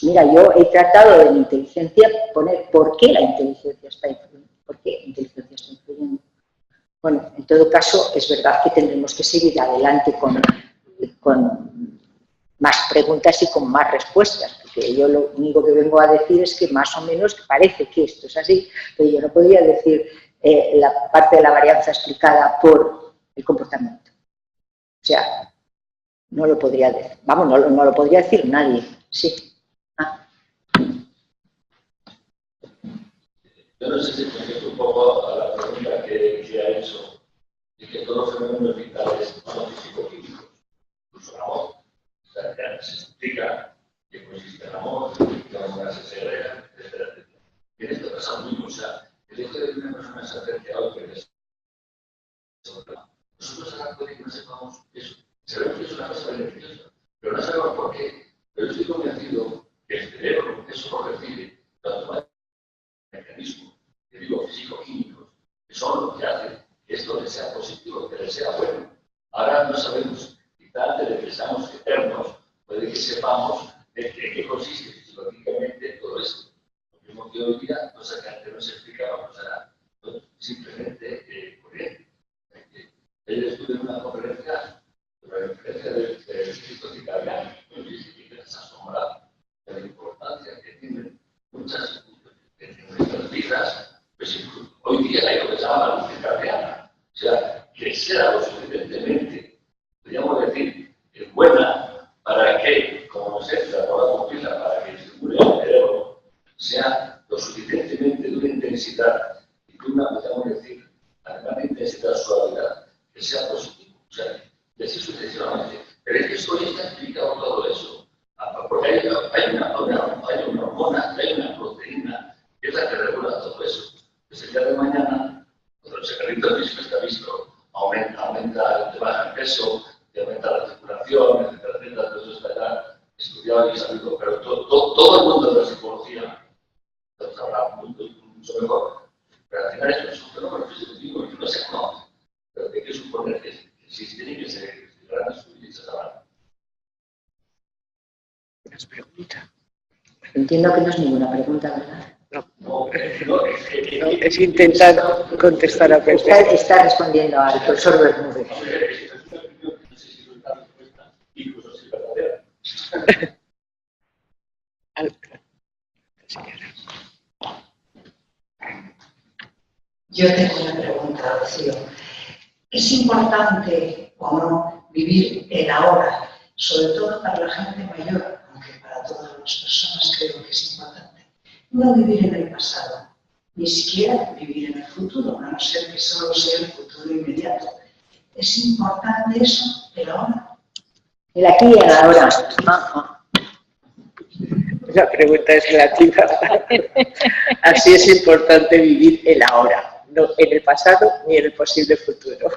mira, yo he tratado de la inteligencia poner por qué la inteligencia está influyendo, por qué la inteligencia está influyendo. Bueno, en todo caso, es verdad que tendremos que seguir adelante con más preguntas y con más respuestas, porque yo lo único que vengo a decir es que más o menos parece que esto es así, pero yo no podría decir la parte de la varianza explicada por el comportamiento. O sea, no lo podría decir, vamos, no lo podría decir nadie, sí. Yo no sé si contesto un poco a la pregunta que ha hecho, de que todos los fenómenos vitales son físico-químicos, incluso el amor. O sea, ya se explica que consiste el amor, que la hormona se segrega, etcétera, etcétera. Y en esto pasa lo mismo, o sea, el hecho de que una persona se acerque a otro que es nosotros ahora puede que no sepamos eso. Sabemos que es una cosa beneficiosa, pero no sabemos por qué. Pero estoy convencido que el cerebro, eso lo recibe, tanto mecanismos, que digo, físico-químicos, que son lo que hacen que esto le sea positivo, que le sea bueno. Ahora no sabemos, quizá antes de que seamos eternos, puede que sepamos de qué consiste físico-químicamente todo esto. Lo mismo que hoy día, cosa que antes no se explicaba, pues era simplemente corriente. Ayer estuve en una conferencia del Instituto Italiano, y que les asombra de la importancia que tienen muchas en nuestras vidas, pues hoy día hay lo que se llama la luz italiana, o sea, que sea lo suficientemente, podríamos decir, buena para que, como nos entra toda la pupila, para que circule el cerebro, sea lo suficientemente de una intensidad y de una, podríamos decir, además de intensidad, suavidad, que sea positivo, o sea, y así sucesivamente. Pero es que esto ya está explicado todo eso, porque hay una hormona, hay una proteína, que es la que regula todo eso. Pues el día de mañana, cuando el secreto físico está visto, aumenta, te baja el peso, te aumenta la circulación, etcétera, etcétera, todo eso está estudiado y sabido, pero todo el mundo de la psicología lo sabrá mucho mejor. Pero al final es un fenómeno físico que no se conoce, pero hay que suponer que existen y que se grandes estudios y se sabrán. ¿Más pregunta? Entiendo que no es ninguna pregunta, ¿verdad? No, es intentar contestar a preguntas. Está respondiendo al profesor Bermúdez. Yo tengo una pregunta, Rocío. ¿Es importante o no vivir el ahora, sobre todo para la gente mayor, aunque para todas las personas creo que es importante? No vivir en el pasado, ni siquiera vivir en el futuro, a no ser que solo sea el futuro inmediato. ¿Es importante eso, el ahora? El aquí y el ahora. La pregunta es relativa. Así es importante vivir el ahora, no en el pasado ni en el posible futuro.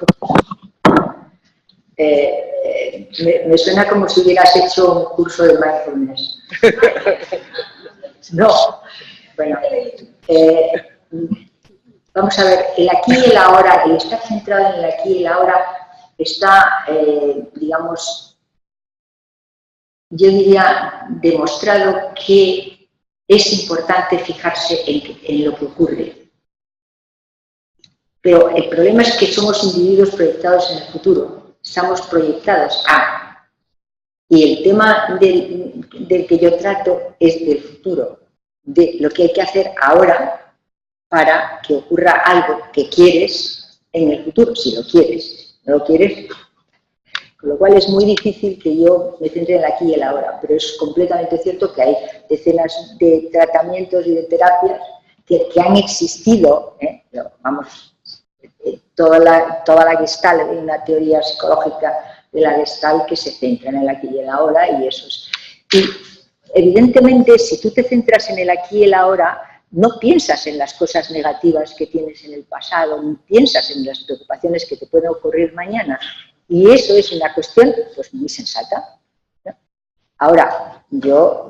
Me suena como si hubieras hecho un curso de mindfulness. No. Bueno, vamos a ver, el aquí y el ahora, el estar centrado en el aquí y el ahora está, digamos, yo diría, demostrado que es importante fijarse en lo que ocurre. Pero el problema es que somos individuos proyectados en el futuro, estamos proyectados a. Y el tema del que yo trato es del futuro, de lo que hay que hacer ahora para que ocurra algo que quieres en el futuro, si lo quieres. No lo quieres, con lo cual es muy difícil que yo me centre en el aquí y el ahora, pero es completamente cierto que hay decenas de tratamientos y de terapias que han existido, vamos, toda la Gestalt, hay una teoría psicológica de la Gestalt que se centra en el aquí y el ahora, y eso es. Y evidentemente, si tú te centras en el aquí y el ahora, no piensas en las cosas negativas que tienes en el pasado, ni piensas en las preocupaciones que te pueden ocurrir mañana. Y eso es una cuestión pues muy sensata, ¿no? Ahora,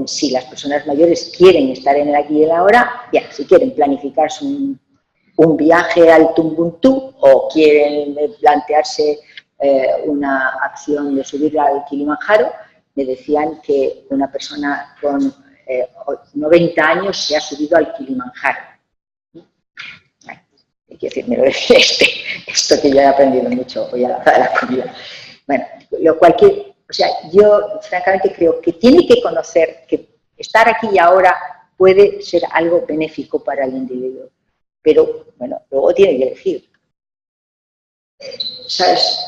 si las personas mayores quieren estar en el aquí y el ahora, ya, si quieren planificarse un viaje al Tumbuntú o quieren plantearse una acción de subir al Kilimanjaro, me decían que una persona con 90 años se ha subido al Kilimanjaro. Bueno, hay que decir, me lo decía esto que yo he aprendido mucho hoy a la hora de la comida. Bueno, o sea, yo francamente creo que tiene que conocer que estar aquí y ahora puede ser algo benéfico para el individuo, pero bueno, luego tiene que elegir. ¿Sabes?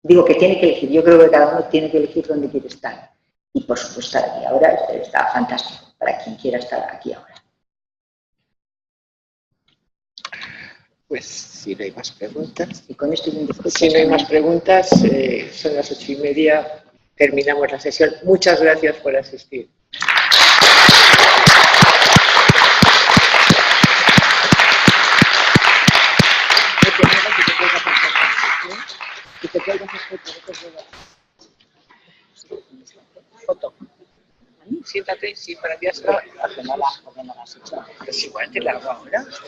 Digo que tiene que elegir, yo creo que cada uno tiene que elegir dónde quiere estar. Y por supuesto, estar aquí ahora está fantástico para quien quiera estar aquí ahora. Pues si no hay más preguntas. Y con esto Si no hay más preguntas, son las 8:30, terminamos la sesión. Muchas gracias por asistir. Foto. Siéntate, sí, para ti hasta. Porque no la has hecho. Pues igual te la hago ahora.